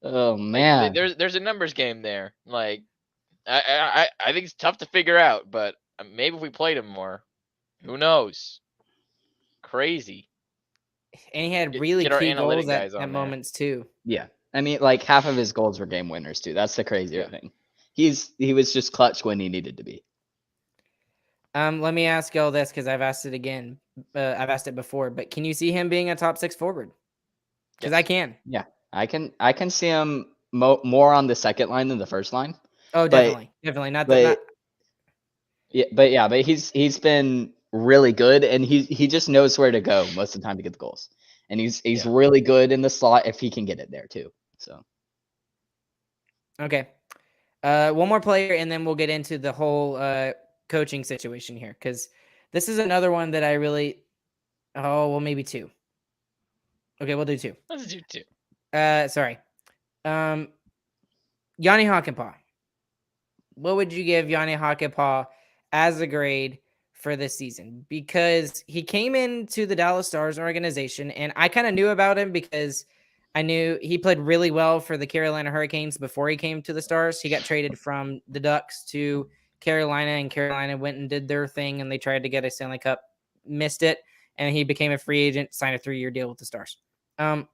Oh man. There's a numbers game there. Like I think it's tough to figure out, but maybe if we played him more, who knows? Crazy. And he had really key goals at moments too. Yeah. I mean, like half of his goals were game winners too. That's the crazier thing. He was just clutch when he needed to be. Let me ask y'all this because I've asked it again. I've asked it before, but can you see him being a top 6 forward? Because I can. Yeah, I can see him more on the second line than the first line. Oh, definitely, not. Yeah, but he's been really good, and he just knows where to go most of the time to get the goals, and he's really good in the slot if he can get it there too. So. Okay. One more player, and then we'll get into the whole coaching situation here, because this is another one that I really. Oh, well, maybe two. Okay, we'll do two. Let's do 2. Sorry. Yanni Hakanpää. What would you give Yanni Hakanpää as a grade for this season? Because he came into the Dallas Stars organization, and I kind of knew about him because I knew he played really well for the Carolina Hurricanes before he came to the Stars. He got traded from the Ducks to Carolina, and Carolina went and did their thing, and they tried to get a Stanley Cup, missed it, and he became a free agent, signed a 3-year deal with the Stars. I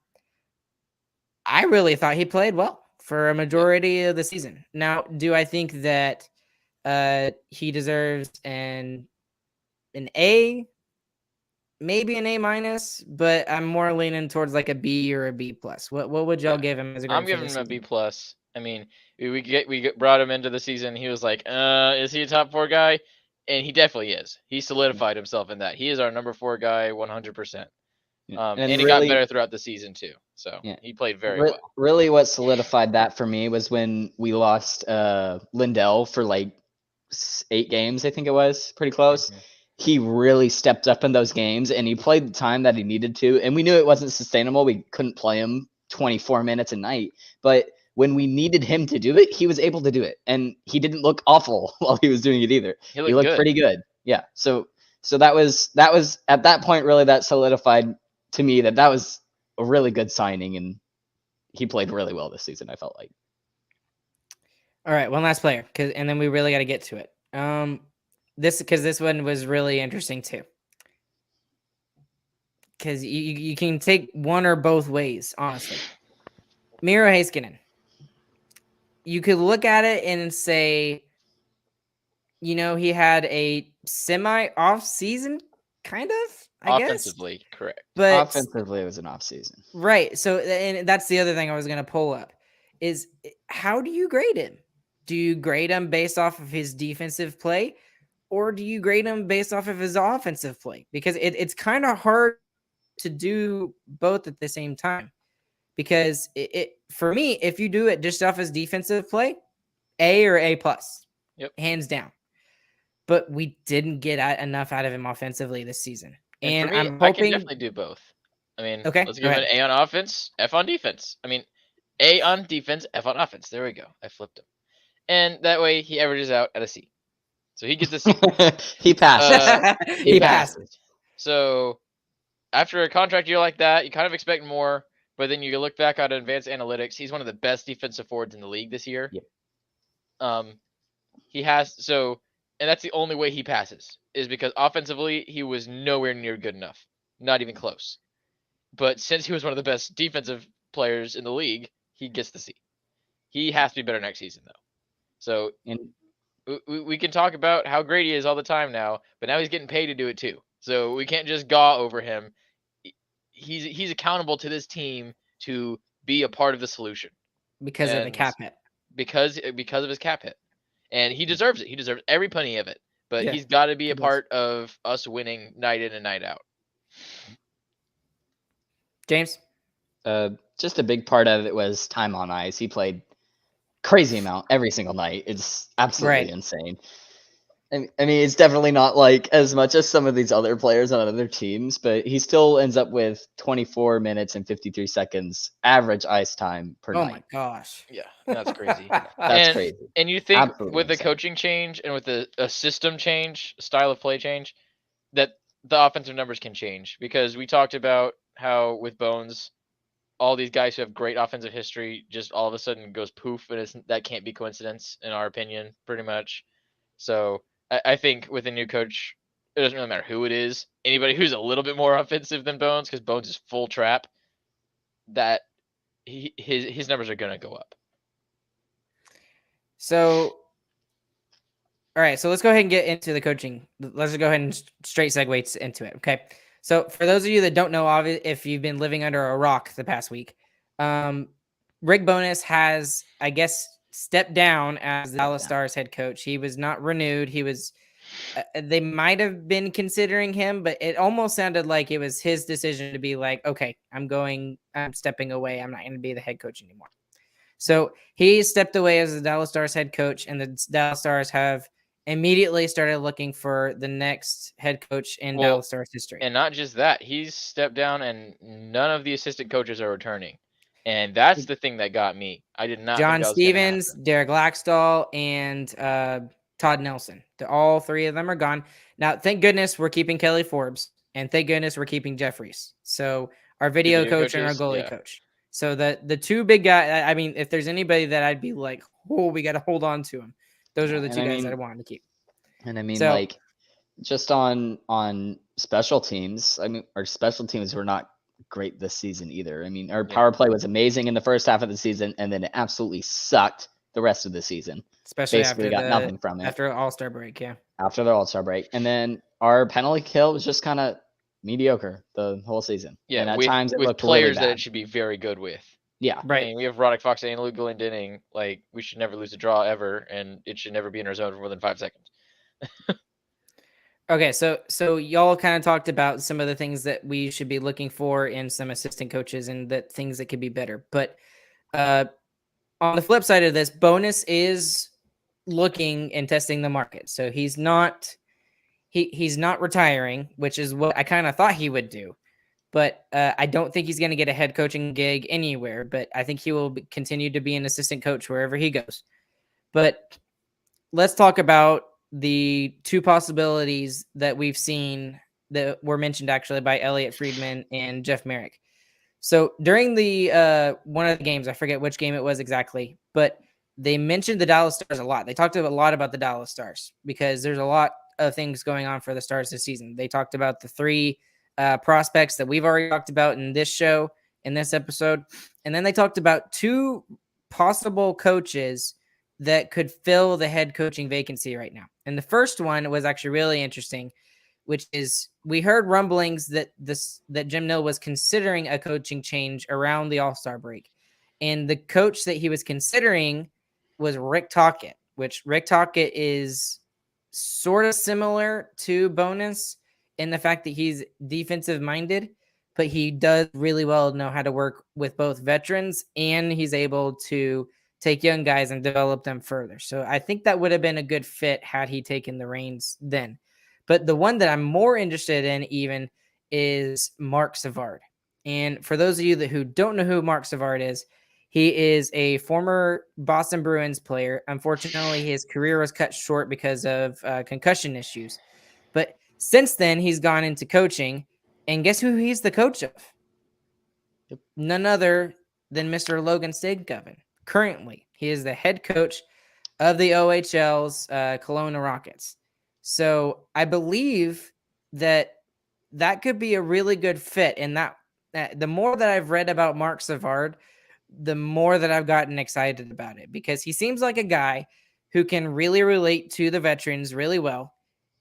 really thought he played well for a majority of the season. Now, do I think that he deserves an A, maybe an A-, but I'm more leaning towards like a B or a B+. What would y'all give him as a grade? I'm giving him a B+. I mean, we brought him into the season. He was like, is he a top 4 guy? And he definitely is. He solidified himself in that. He is our number 4 guy 100%. And he got better throughout the season too. So he played very well. Really what solidified that for me was when we lost Lindell for like 8 games, I think it was, pretty close. Mm-hmm. He really stepped up in those games, and he played the time that he needed to. And we knew it wasn't sustainable. We couldn't play him 24 minutes a night. But when we needed him to do it, he was able to do it. And he didn't look awful while he was doing it either. He looked pretty good. Yeah. So that was at that point, really, that solidified to me that was a really good signing, and he played really well this season, I felt like. All right, one last player, and then we really got to get to it. This one was really interesting too, because you can take one or both ways, honestly. Miro Heiskanen. You could look at it and say, he had a semi-off season, kind of, I guess. Offensively, correct. But offensively, it was an off season. Right. So, and that's the other thing I was going to pull up is, how do you grade him? Do you grade him based off of his defensive play, or do you grade him based off of his offensive play? Because it's kind of hard to do both at the same time. Because for me, if you do it just off his defensive play, A or A+, hands down. But we didn't get enough out of him offensively this season. And for me, I'm hoping I can definitely do both. I mean, okay, let's give him an A on offense, F on defense. I mean, A on defense, F on offense. There we go. I flipped him. And that way he averages out at a C. So he gets a C. He passed. He passed. So after a contract year like that, you kind of expect more. But then you look back at advanced analytics. He's one of the best defensive forwards in the league this year. Yep. He has and that's the only way he passes, is because offensively he was nowhere near good enough, not even close. But since he was one of the best defensive players in the league, he gets the C. He has to be better next season, though. So we can talk about how great he is all the time now, but now he's getting paid to do it too. So we can't just gaw over him. He's accountable to this team to be a part of the solution because of the cap hit. Because of his cap hit, and he deserves it. He deserves every penny of it. But he's got to be a part of us winning night in and night out. James, just a big part of it was time on ice. He played crazy amount every single night. It's absolutely insane. I mean, it's definitely not like as much as some of these other players on other teams, but he still ends up with 24 minutes and 53 seconds average ice time per night. Oh my gosh. Yeah, that's crazy. That's crazy. And you think Absolutely with the coaching change and with a system change, style of play change, that the offensive numbers can change, because we talked about how with Bones, all these guys who have great offensive history just all of a sudden goes poof, and that can't be coincidence in our opinion, pretty much. So I think with a new coach, it doesn't really matter who it is. Anybody who's a little bit more offensive than Bones, because Bones is full trap, that his numbers are going to go up. So, all right. So let's go ahead and get into the coaching. Let's just go ahead and straight segue into it. Okay. So for those of you that don't know, if you've been living under a rock the past week, Rick Bowness has, I guess, stepped down as the Dallas Stars head coach. He was not renewed. He was, they might have been considering him, but it almost sounded like it was his decision to be like, okay, I'm stepping away. I'm not going to be the head coach anymore. So he stepped away as the Dallas Stars head coach, and the Dallas Stars have immediately started looking for the next head coach in Dallas Stars history. And not just that, he's stepped down, and none of the assistant coaches are returning. And that's the thing that got me. I did not think John that was going to happen. Stevens, Derek Laxdal, and Todd Nelson. All three of them are gone. Now, thank goodness we're keeping Kelly Forbes, and thank goodness we're keeping Jeffries. So our video coach and our goalie coach. So the two big guys, I mean, if there's anybody that I'd be like, oh, we got to hold on to him. Those are the two guys that I wanted to keep. And I mean, So, like, just on special teams, I mean, our special teams were not great this season either. I mean, our power play was amazing in the first half of the season, and then it absolutely sucked the rest of the season. Especially basically got nothing from it after All-Star break, after the All-Star break. And then our penalty kill was just kind of mediocre the whole season. Yeah, and at with, times it with looked players really bad. that it should be very good with. Yeah, right. I mean, we have Roddick Fox and Luke Glendening. Like, we should never lose a draw ever, and it should never be in our zone for more than 5 seconds. Okay, so y'all kind of talked about some of the things that we should be looking for in some assistant coaches and that things that could be better. But on the flip side of this, Bonus is looking and testing the market. So he's not retiring, which is what I kind of thought he would do. But I don't think he's going to get a head coaching gig anywhere. But I think he will continue to be an assistant coach wherever he goes. But let's talk about the two possibilities that we've seen that were mentioned actually by Elliot Friedman and Jeff Merrick. So during the one of the games, I forget which game it was exactly, but they mentioned the Dallas Stars a lot. They talked a lot about the Dallas Stars because there's a lot of things going on for the Stars this season. They talked about the 3 prospects that we've already talked about in this show, in this episode. And then they talked about 2 possible coaches that could fill the head coaching vacancy right now. And the first one was actually really interesting, which is we heard rumblings that Jim Nill was considering a coaching change around the All-Star break. And the coach that he was considering was Rick Tocchet, which Rick Tocchet is sort of similar to Bonus in the fact that he's defensive minded, but he does really well know how to work with both veterans, and he's able to take young guys and develop them further. So I think that would have been a good fit had he taken the reins then. But the one that I'm more interested in even is Mark Savard. And for those of you who don't know who Mark Savard is, he is a former Boston Bruins player. Unfortunately, his career was cut short because of concussion issues. But since then, he's gone into coaching. And guess who he's the coach of? Yep. None other than Mr. Logan Stankoven. Currently, he is the head coach of the OHL's Kelowna Rockets. So I believe that could be a really good fit. And that the more that I've read about Mark Savard, the more that I've gotten excited about it, because he seems like a guy who can really relate to the veterans really well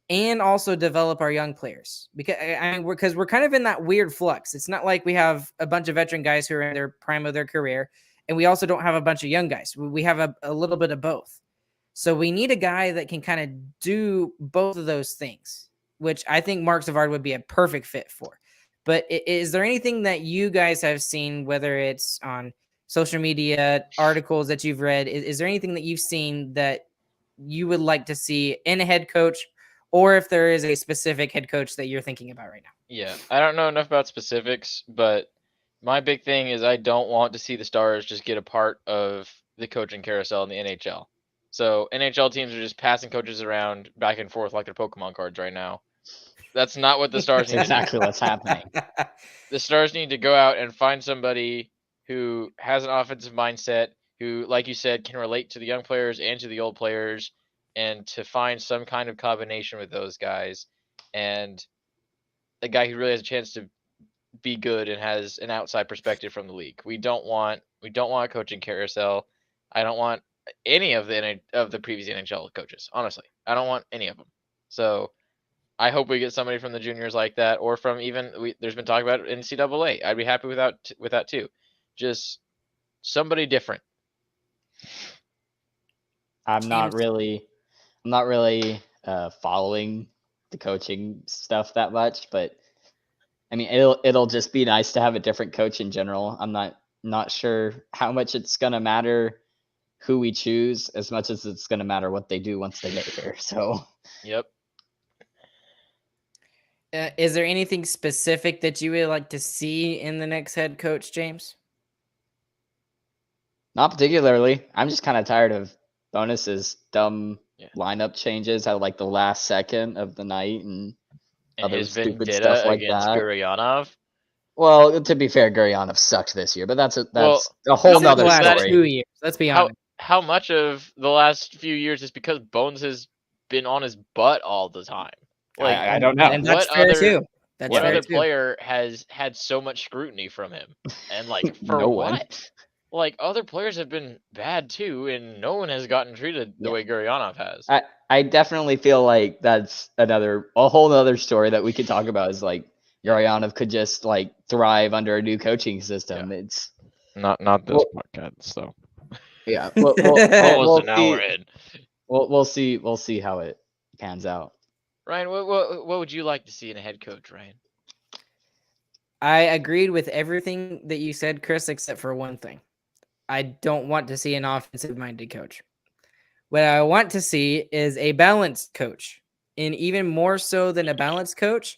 and also develop our young players, because we're kind of in that weird flux. It's not like we have a bunch of veteran guys who are in their prime of their career, and we also don't have a bunch of young guys. We have a little bit of both. So we need a guy that can kind of do both of those things, which I think Mark Savard would be a perfect fit for. But is there anything that you guys have seen, whether it's on social media, articles that you've read, is there anything that you've seen that you would like to see in a head coach, or if there is a specific head coach that you're thinking about right now? Yeah, I don't know enough about specifics, but my big thing is I don't want to see the Stars just get a part of the coaching carousel in the NHL. So NHL teams are just passing coaches around back and forth like they're Pokemon cards right now. That's not what the Stars need. That's exactly what's happening. The Stars need to go out and find somebody who has an offensive mindset, who, like you said, can relate to the young players and to the old players, and to find some kind of combination with those guys, and a guy who really has a chance to be good and has an outside perspective from the league. We don't want a coaching carousel. I don't want any of the previous NHL coaches. Honestly, I don't want any of them. So I hope we get somebody from the juniors like that, or from there's been talk about NCAA. I'd be happy with that too. Just somebody different. I'm not really following the coaching stuff that much, but I mean, it'll just be nice to have a different coach in general. I'm not not sure how much it's gonna matter who we choose as much as it's gonna matter what they do once they get here. So Yep. Is there anything specific that you would like to see in the next head coach, James? not particularly. I'm just kind of tired of Bonus's dumb lineup changes at like the last second of the night and other his stupid vendetta stuff like against that. Guryanov. Well, to be fair, Guryanov sucked this year, but that's a whole Simple nother as that. story. 2 years. Let's be honest. How much of the last few years is because Bones has been on his butt all the time? Like I don't know. And that's fair too. That's what fair other too. player has had so much scrutiny from him? And like for No what? one. Like other players have been bad too, and no one has gotten treated the way Guryanov has. I definitely feel like that's a whole other story that we could talk about. Is like Guryanov could just like thrive under a new coaching system. Yeah. It's Not this podcast, so yeah. Almost an hour in. We'll see how it pans out. Ryan, what would you like to see in a head coach, Ryan? I agreed with everything that you said, Chris, except for one thing. I don't want to see an offensive-minded coach. What I want to see is a balanced coach. And even more so than a balanced coach,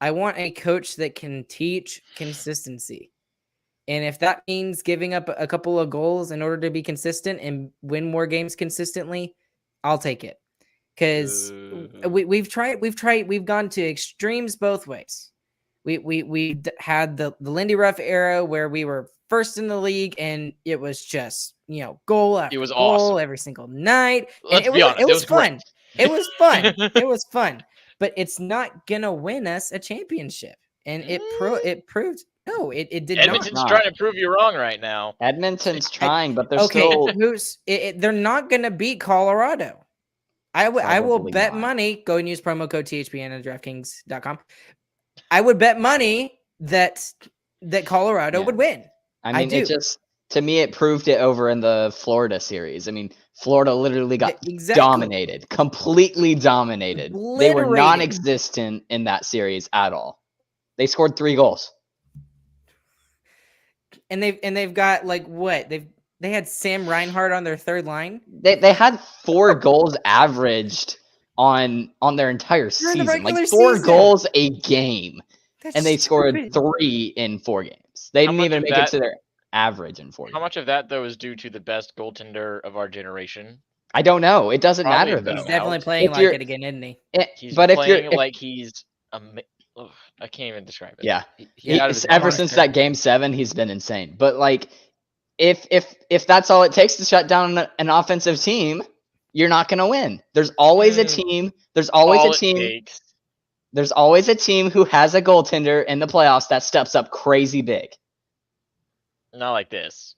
I want a coach that can teach consistency. And if that means giving up a couple of goals in order to be consistent and win more games consistently, I'll take it. Because we've gone to extremes both ways. We had the Lindy Ruff era where we were first in the league and it was just, goal after It was goal awesome. every single night. Let's be honest, it was fun. great. It was fun. It was fun. But it's not gonna win us a championship. And it proved no, it did Edmonton's not. trying to prove you wrong right now. Edmonton's trying, but they're still. They're not gonna beat Colorado. I will Probably bet not. money. Go and use promo code THPN at DraftKings.com. I would bet money that Colorado would win. I mean, do. it just, to me, it proved it over in the Florida series. I mean, Florida literally got dominated, completely dominated. They were non-existent in that series at all. They scored 3 goals. And they've got like what? They had Sam Reinhart on their third line. They had 4 goals averaged on their entire season, like 4 goals a game. And they scored 3 in 4 games. They didn't even make it to their average in 4 games. How much of that though is due to the best goaltender of our generation? I don't know. It doesn't matter though. He's definitely playing like it again, isn't he? He's playing like he's I can't even describe it. Yeah. Ever since that game 7, he's been insane. But like if that's all it takes to shut down an offensive team, you're not going to win. There's always a team. There's always a team. There's always a team who has a goaltender in the playoffs that steps up crazy big. Not like this.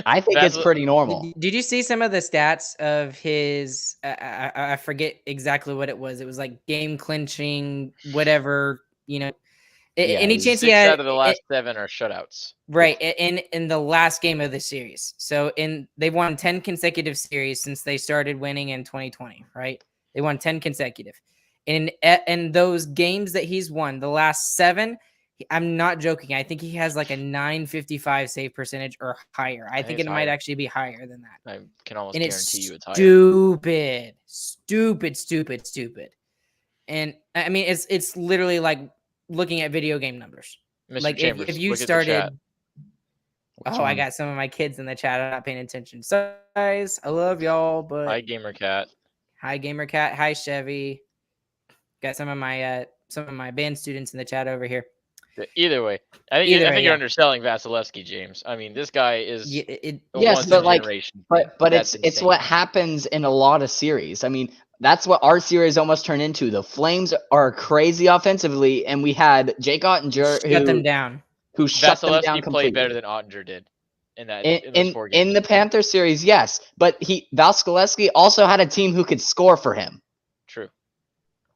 I think it's pretty normal. Did you see some of the stats of his? I forget exactly what it was. It was like game clinching, whatever. Any chance 6 he had out of the last 7 are shutouts. Right, in the last game of the series. So they've won 10 consecutive series since they started winning in 2020. Right, they won 10 consecutive. In those games that he's won, the last 7. I'm not joking. I think he has like a 955 save percentage or higher. I think it might actually be higher than that. I can almost guarantee you it's higher. Stupid. And I mean, it's literally like looking at video game numbers. Mr. Like Chambers, if you look at the started. chat. I got some of my kids in the chat. I'm not paying attention. So guys, I love y'all. But Hi, Gamer Cat. Hi, Gamer Cat. Hi, Chevy. Got some of my band students in the chat over here. Either way, I think you're underselling Vasilevsky, James. I mean, this guy is yes, but like, but it's what happens in a lot of series. I mean, that's what our series almost turned into. The Flames are crazy offensively, and we had Jake Ottinger shut them down. Who shut them down completely. Played better than Ottinger did in those 4 games. In the Panther series, yes, but Vasilevsky also had a team who could score for him. True.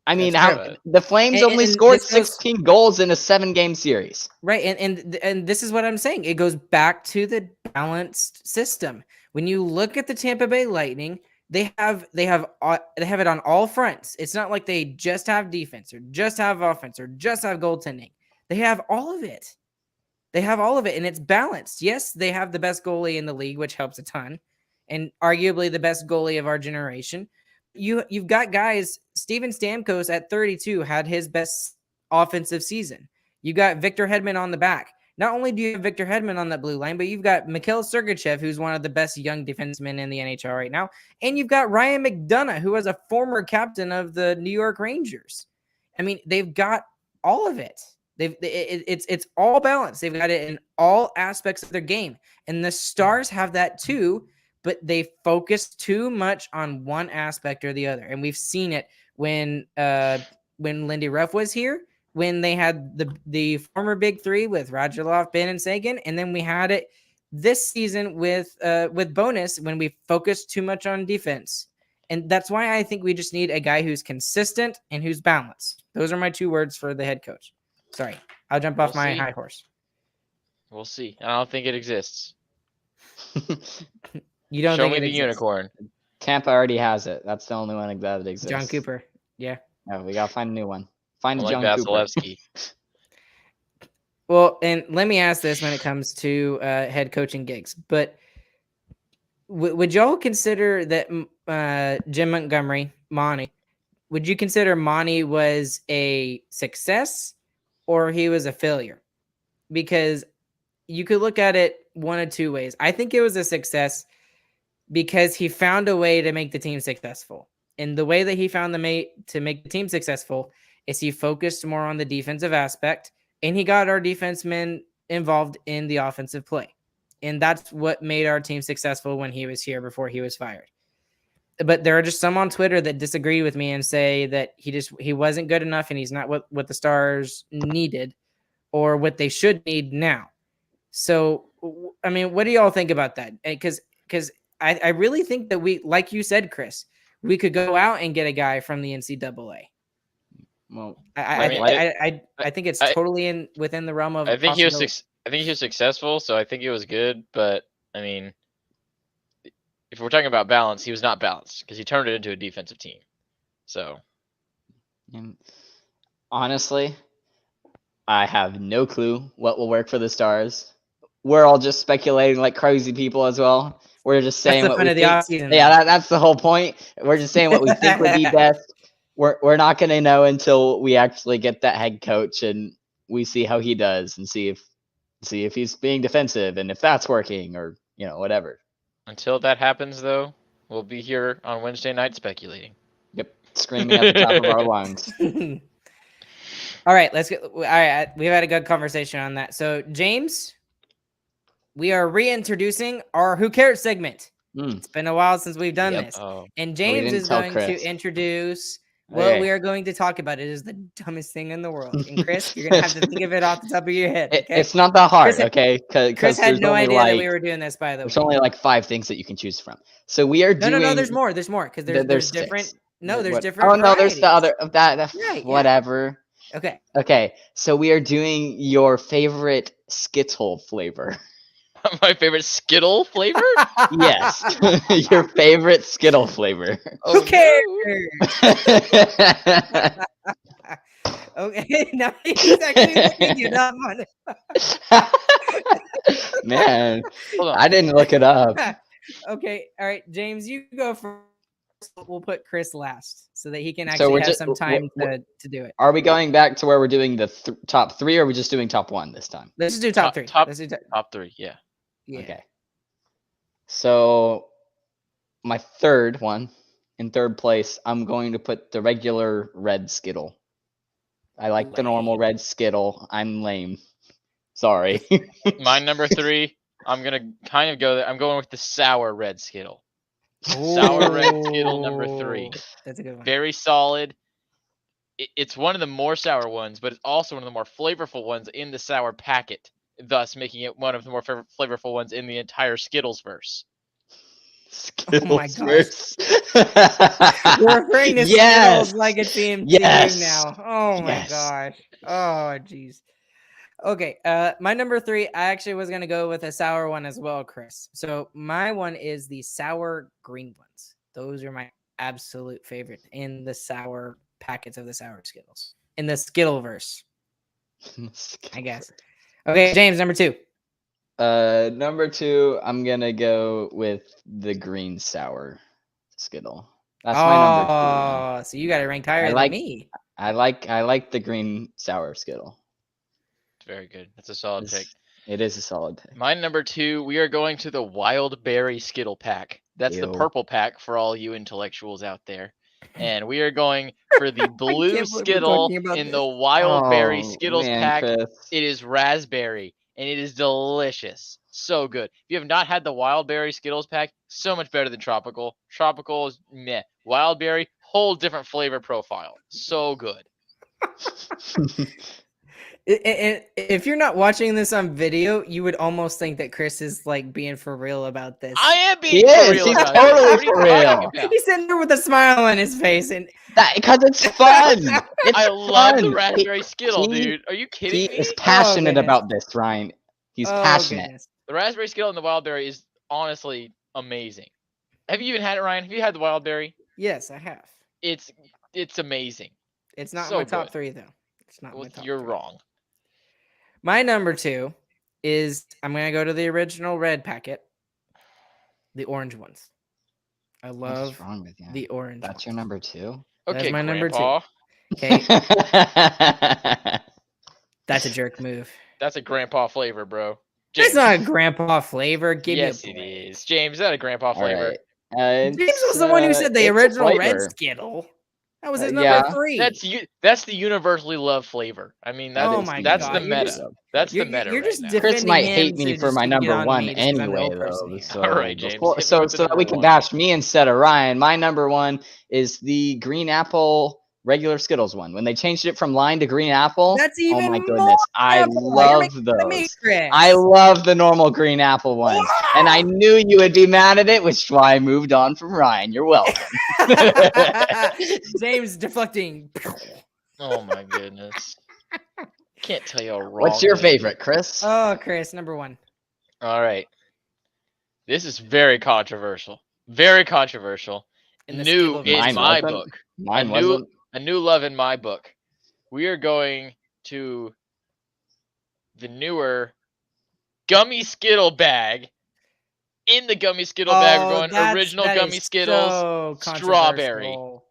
I mean, the Flames only scored 16 goals in a 7-game series. Right, and this is what I'm saying. It goes back to the balanced system. When you look at the Tampa Bay Lightning, they have it on all fronts. It's not like they just have defense or just have offense or just have goaltending. They have all of it. They have all of it, and it's balanced. Yes, they have the best goalie in the league, which helps a ton, and arguably the best goalie of our generation. You've got guys. Steven Stamkos at 32 had his best offensive season. You got Victor Hedman on the back. Not only do you have Victor Hedman on that blue line, but you've got Mikhail Sergachev, who's one of the best young defensemen in the NHL right now, and you've got Ryan McDonough, who was a former captain of the New York Rangers. I mean, they've got all of it. It's all balanced. They've got it in all aspects of their game, and the Stars have that too. But they focus too much on one aspect or the other, and we've seen it when Lindy Ruff was here, when they had the former big three with Radulov, Ben, and Sagan, and then we had it this season with Bonus when we focused too much on defense. And that's why I think we just need a guy who's consistent and who's balanced. Those are my 2 words for the head coach. Sorry, I'll jump off my high horse. We'll see. I don't think it exists. You don't Show think me it the exists? unicorn. Tampa already has it. That's the only one that exists. John Cooper. Yeah. No, we gotta find a new one. Find Like John Cooper. Vasilevsky. Well, and let me ask this when it comes to head coaching gigs, but would y'all consider that Jim Montgomery, Monty, would you consider Monty was a success or he was a failure? Because you could look at it one of 2 ways. I think it was a success because he found a way to make the team successful. And the way that he found to make the team successful is he focused more on the defensive aspect, and he got our defensemen involved in the offensive play. And that's what made our team successful when he was here before he was fired. But there are just some on Twitter that disagree with me and say that he wasn't good enough and he's not what the Stars needed or what they should need now. So, I mean, what do y'all think about that? Because I really think that we, like you said, Chris, we could go out and get a guy from the NCAA. Well, I think it's totally within the realm of. I think he was successful, so I think it was good. But I mean, if we're talking about balance, he was not balanced because he turned it into a defensive team. So, honestly, I have no clue what will work for the Stars. We're all just speculating like crazy people as well. We're just saying what we think. Yeah, that's the whole point. We're just saying what we think would be best. We're not going to know until we actually get that head coach and we see how he does and see if he's being defensive and if that's working or whatever. Until that happens, though, we'll be here on Wednesday night speculating. Yep, screaming at the top of our lungs. All right, let's get. All right, we've had a good conversation on that. So, James, we are reintroducing our Who Cares segment. It's been a while since we've done this. And James is going to introduce what we are going to talk about. It is the dumbest thing in the world. And Chris, you're going to have to think of it off the top of your head. Okay? It's not that hard, okay? Chris had no idea that we were doing this, by the way. There's only like 5 things that you can choose from. So we are doing... No, there's more. There's more because there's different... 6. No, there's different Oh, no, there's the other... That right, whatever. Yeah. Okay, so we are doing your favorite Skittle flavor. My favorite Skittle flavor? Yes. Your favorite Skittle flavor. Who cares? Okay, now he's actually looking it up on it. Man, I didn't look it up. Okay, all right, James, you go first. We'll put Chris last so that he can actually have some time to do it. Are we going back to where we're doing the top 3 or are we just doing top 1 this time? Let's just do top 3. Top 3, yeah. Okay. So my third one, in third place, I'm going to put the regular red Skittle. I like the normal red Skittle. I'm lame. Sorry. My number 3, I'm going to kind of go there. I'm going with the sour red Skittle. Sour red Skittle number 3. That's a good one. Very solid. It's one of the more sour ones, but it's also one of the more flavorful ones in the sour packet, thus making it one of the more flavorful ones in the entire Skittles verse. Skittles verse. We're referring to Skittles like a team now. Oh my gosh. Oh jeez. Okay, my number 3, I actually was gonna go with a sour one as well, Chris. So my one is the sour green ones. Those are my absolute favorite in the sour packets of the sour Skittles. In the Skittleverse. I guess. Okay, James, number 2. Number 2, I'm gonna go with the green sour Skittle. That's my number 2. Oh, so you got it ranked higher than me. I like the green sour Skittle. It's very good. That's a solid pick. It is a solid pick. My number 2, we are going to the Wild Berry Skittle pack. That's the Ew. purple pack for all you intellectuals out there. And we are going for the blue believe we're Skittle talking about in this. the Wild Berry Oh, Skittles man, pack. Chris. It is raspberry, and it is delicious. So good. If you have not had the Wild Berry Skittles pack, so much better than Tropical. Tropical is meh. Wild Berry, whole different flavor profile. So good. If you're not watching this on video, you would almost think that Chris is like being for real about this. I am being He for is. real He's about totally this. What are you for talking real. about? He's sitting there with a smile on his face, and Because it's fun. It's I love the fun. raspberry Skittle, he- dude. Are you He kidding me? is passionate goodness. about this, Ryan. He's oh, passionate. goodness. The raspberry Skittle and the wild berry is honestly amazing. Have you even had it, Ryan? Have you had the wild berry? Yes, I have. It's amazing. It's not So my top good. 3 though. It's not Well, my top you're 3. wrong. My number 2 is I'm gonna go to the original red packet, the orange ones. I What's love wrong with you? the orange. That's ones. your number 2? That's Okay, my number 2. Grandpa. Okay, that's a jerk move. That's a grandpa flavor, bro. That's James. not a grandpa flavor. Give Yes, me a it break. is. James, is that a grandpa All flavor? right. James was the one who said the it's a original red flavor. Skittle. That was his Yeah. number 3. That's the universally loved flavor. I mean, Oh is my that's God, the you're meta. just- That's the You're, meta you're right just now. Chris defending might him hate me so for just my to get number on 1 me just 'cause I'm the anyway, old person though. here. So, All right, James, before, hit me so with the so that we number can 1. bash me instead of Ryan, my number 1 is the green apple regular Skittles one. When they changed it from lime to green apple, That's oh even my more goodness, I apple. You're love making fun of me, those. Chris. I love the normal green apple ones, and I knew you would be mad at it, which is why I moved on from Ryan. You're welcome. James deflecting. Oh my goodness. Can't tell you how wrong. What's your that is. favorite, Chris? Oh, Chris, number 1. All right. This is very controversial. Very controversial. In the New Skittle in Mine my wasn't. book. Mine a new wasn't. a new love in my book. We are going to the newer gummy Skittle bag. In the gummy Skittle bag, we're going original that gummy is Skittles, so strawberry. controversial.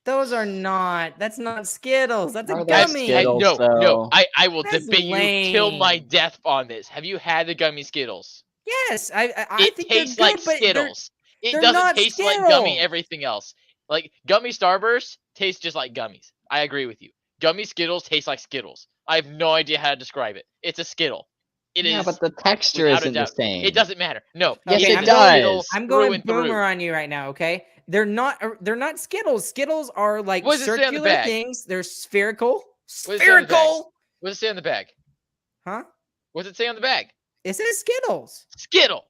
Those are not. That's not Skittles. That's a Are they gummy. Skittles? No, though? I will That's debate you till my lame. death on this. Have you had the gummy Skittles? Yes, I It think tastes they're like good, but Skittles. It they're doesn't not taste like gummy Skittles. everything else. Like gummy Starburst tastes just like gummies. I agree with you. Gummy Skittles taste like Skittles. I have no idea how to describe it. It's a Skittle. It is. Yeah, but the texture without a isn't the doubt. same. It doesn't matter. No. Yes, Okay, it I'm does. I'm through going and through. boomer on you right now. Okay, they're not Skittles. Skittles are like What does it say on the circular bag? things. They're spherical. What does it say on the bag? Spherical. What does it say on the bag? Huh? What does it say on the bag? It says Skittles. Skittle.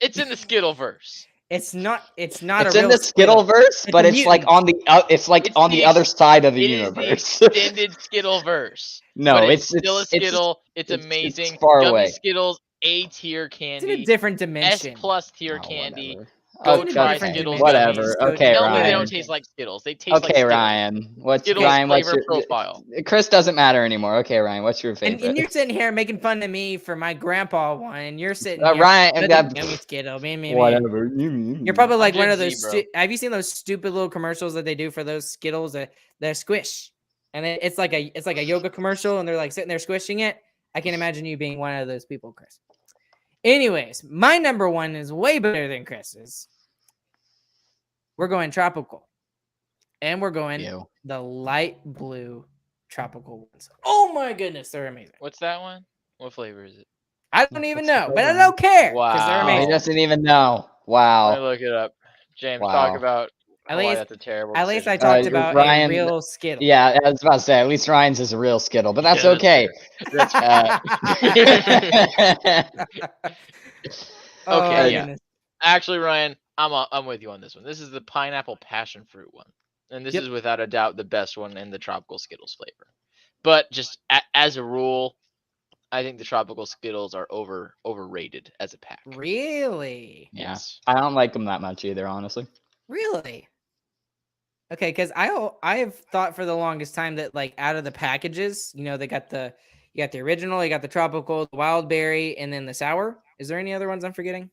It's in the Skittle verse. It's not. It's not It's a in real the Skittleverse, It's but a it's like mutant. on the it's like It's on the the other side of the It is the universe. extended Skittle verse. No, but it's still a Skittle. It's amazing. far Gummy away. Skittles, A tier It's candy. in a different S dimension. plus tier Oh, candy. whatever. Go It's in a try different Skittles dimension. Whatever. gummies. Okay, Tell me they Ryan. don't taste like Skittles. They taste like Okay, Skittles. Ryan. What's Skittles Ryan? What's flavor your profile. Chris doesn't matter anymore. Okay, Ryan. What's your favorite? And you're sitting here making fun of me for my grandpa one, and you're sitting here. Ryan, "That's a gummy Skittle. whatever. You're probably like one Gen of Z, those. bro. Have you seen those stupid little commercials that they do for those Skittles? They're squish, and it's like a yoga commercial, and they're like sitting there squishing it. I can imagine you being one of those people, Chris. Anyways, my number 1 is way better than Chris's. We're going tropical, and we're going Ew. the light blue tropical ones. Oh my goodness, they're amazing. What's that one? What flavor is it? I don't even know, but I flavor? don't care because they're Wow. Oh, he amazing. doesn't even know. Let me Wow. look it up. James, Wow. talk about At why least- that's a terrible At least I decision. talked about Ryan- a real Skittle. Yeah, I was about to say, at least Ryan's is a real Skittle, but that's Yeah, that's okay. That's Oh, Okay, yeah. goodness. Actually, Ryan, I'm with you on this one. This is the pineapple passion fruit one, and this Yep. is without a doubt the best one in the tropical Skittles flavor. But just as a rule, I think the tropical Skittles are overrated as a pack. Really? Yeah. Yes. I don't like them that much either, honestly. Really? Okay, because I have thought for the longest time that like out of the packages, they got the You got the original, you got the tropical, the wild berry, and then the sour. Is there any other ones I'm forgetting?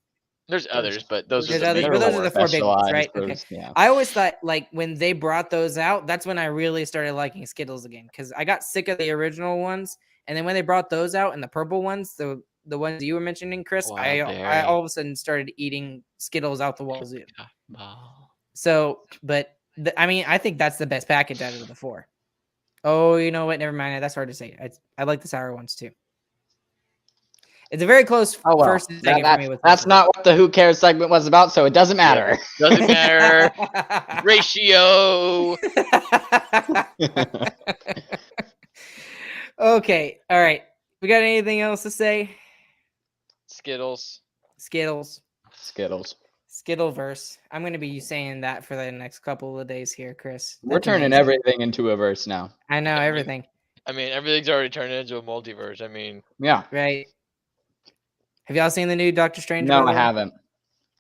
There's others, but those are There's the others, main but those are four. the 4 big ones, right? Specialized, Okay. yeah. I always thought like when they brought those out, that's when I really started liking Skittles again because I got sick of the original ones, and then when they brought those out and the purple ones, the ones you were mentioning, Chris, I Wildberry. all of a sudden started eating Skittles out the wazoo. Oh. So, but I mean, I think that's the best package out of the 4. Oh, you know what? Never mind. That's hard to say. I like the sour ones too. It's a very close Oh well, first and second for me. With that's not what the Who Cares segment was about, so it doesn't matter. Doesn't matter. Ratio. Okay. All right. We got anything else to say? Skittles. Skittles. Skittleverse. I'm going to be saying that for the next couple of days here, Chris. We're That's turning amazing. everything into a verse now. I know everything. I mean, everything's already turned into a multiverse. I mean, Yeah. Right. Have y'all seen the new Doctor Strange? No, by the I way? haven't.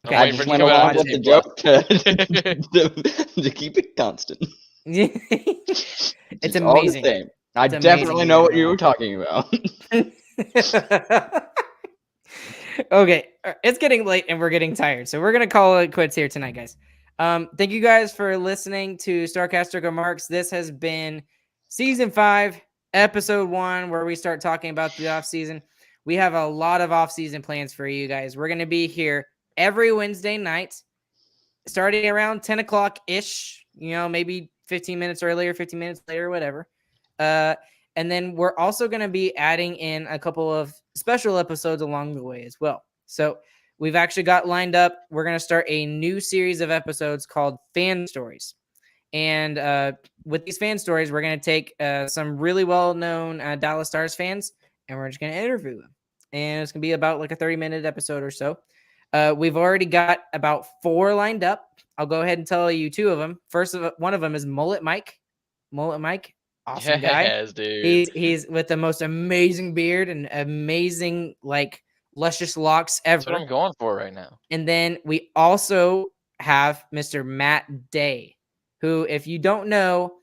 Okay. I'm I waiting for just it to went come out along on with the Disney Plus. joke to keep it constant. It's It's all the amazing. same. I It's definitely amazing, know what you you know. were talking about. Okay, it's getting late and we're getting tired, so we're gonna call it quits here tonight, guys. Thank you guys for listening to Starcaster Remarks. This has been season 5, episode 1, where we start talking about the off season. We have a lot of off season plans for you guys. We're gonna be here every Wednesday night, starting around 10 o'clock ish. You know, maybe 15 minutes earlier, 15 minutes later, whatever. And then we're also going to be adding in a couple of special episodes along the way as well. So we've actually got lined up. We're going to start a new series of episodes called Fan Stories. And with these fan stories, we're going to take some really well-known Dallas Stars fans, and we're just going to interview them. And it's going to be about like a 30-minute episode or so. We've already got about 4 lined up. I'll go ahead and tell you 2 of them. One of them is Mullet Mike. Mullet Mike. Awesome guy. Yes, dude. He's with the most amazing beard and amazing like luscious locks That's what ever. I'm going for right now. And then we also have Mr. Matt Day, who, if you don't know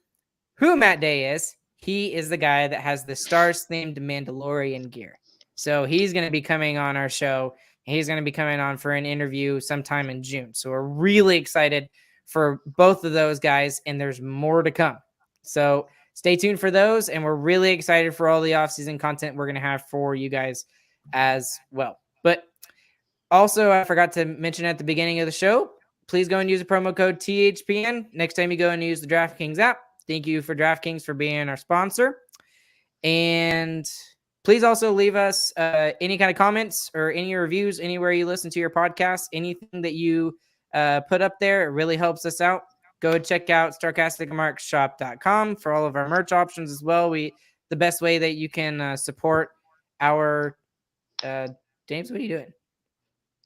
who Matt Day is, he is the guy that has the Stars themed Mandalorian gear. So he's going to be coming on our show. He's going to be coming on for an interview sometime in June. So we're really excited for both of those guys, and there's more to come. So stay tuned for those, and we're really excited for all the off-season content we're going to have for you guys as well. But also, I forgot to mention at the beginning of the show, please go and use the promo code THPN next time you go and use the DraftKings app. Thank you for DraftKings for being our sponsor. And please also leave us any kind of comments or any reviews anywhere you listen to your podcast. Anything that you put up there, it really helps us out. Go check out StarcasticRemarksShop.com for all of our merch options as well. The best way that you can support our James, what are you doing?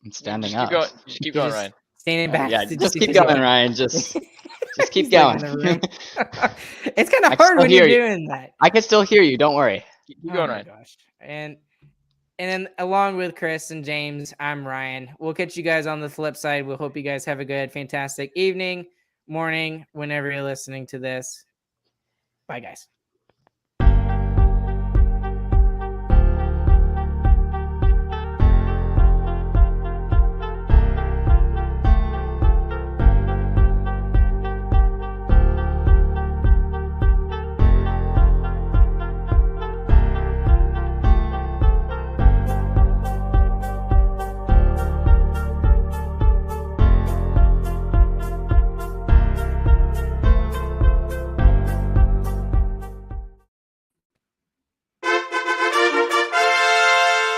I'm standing Just up. keep going. Just keep going, Ryan. Standing back. Yeah, just keep going, Ryan. Just keep He's like going. in the room. It's kind I of can hard still when you're hear you. doing that. I can still hear you. Don't worry. Keep going, Ryan. Gosh. And then along with Chris and James, I'm Ryan. We'll catch you guys on the flip side. We'll hope you guys have a good, fantastic evening, morning, whenever you're listening to this. Bye, guys.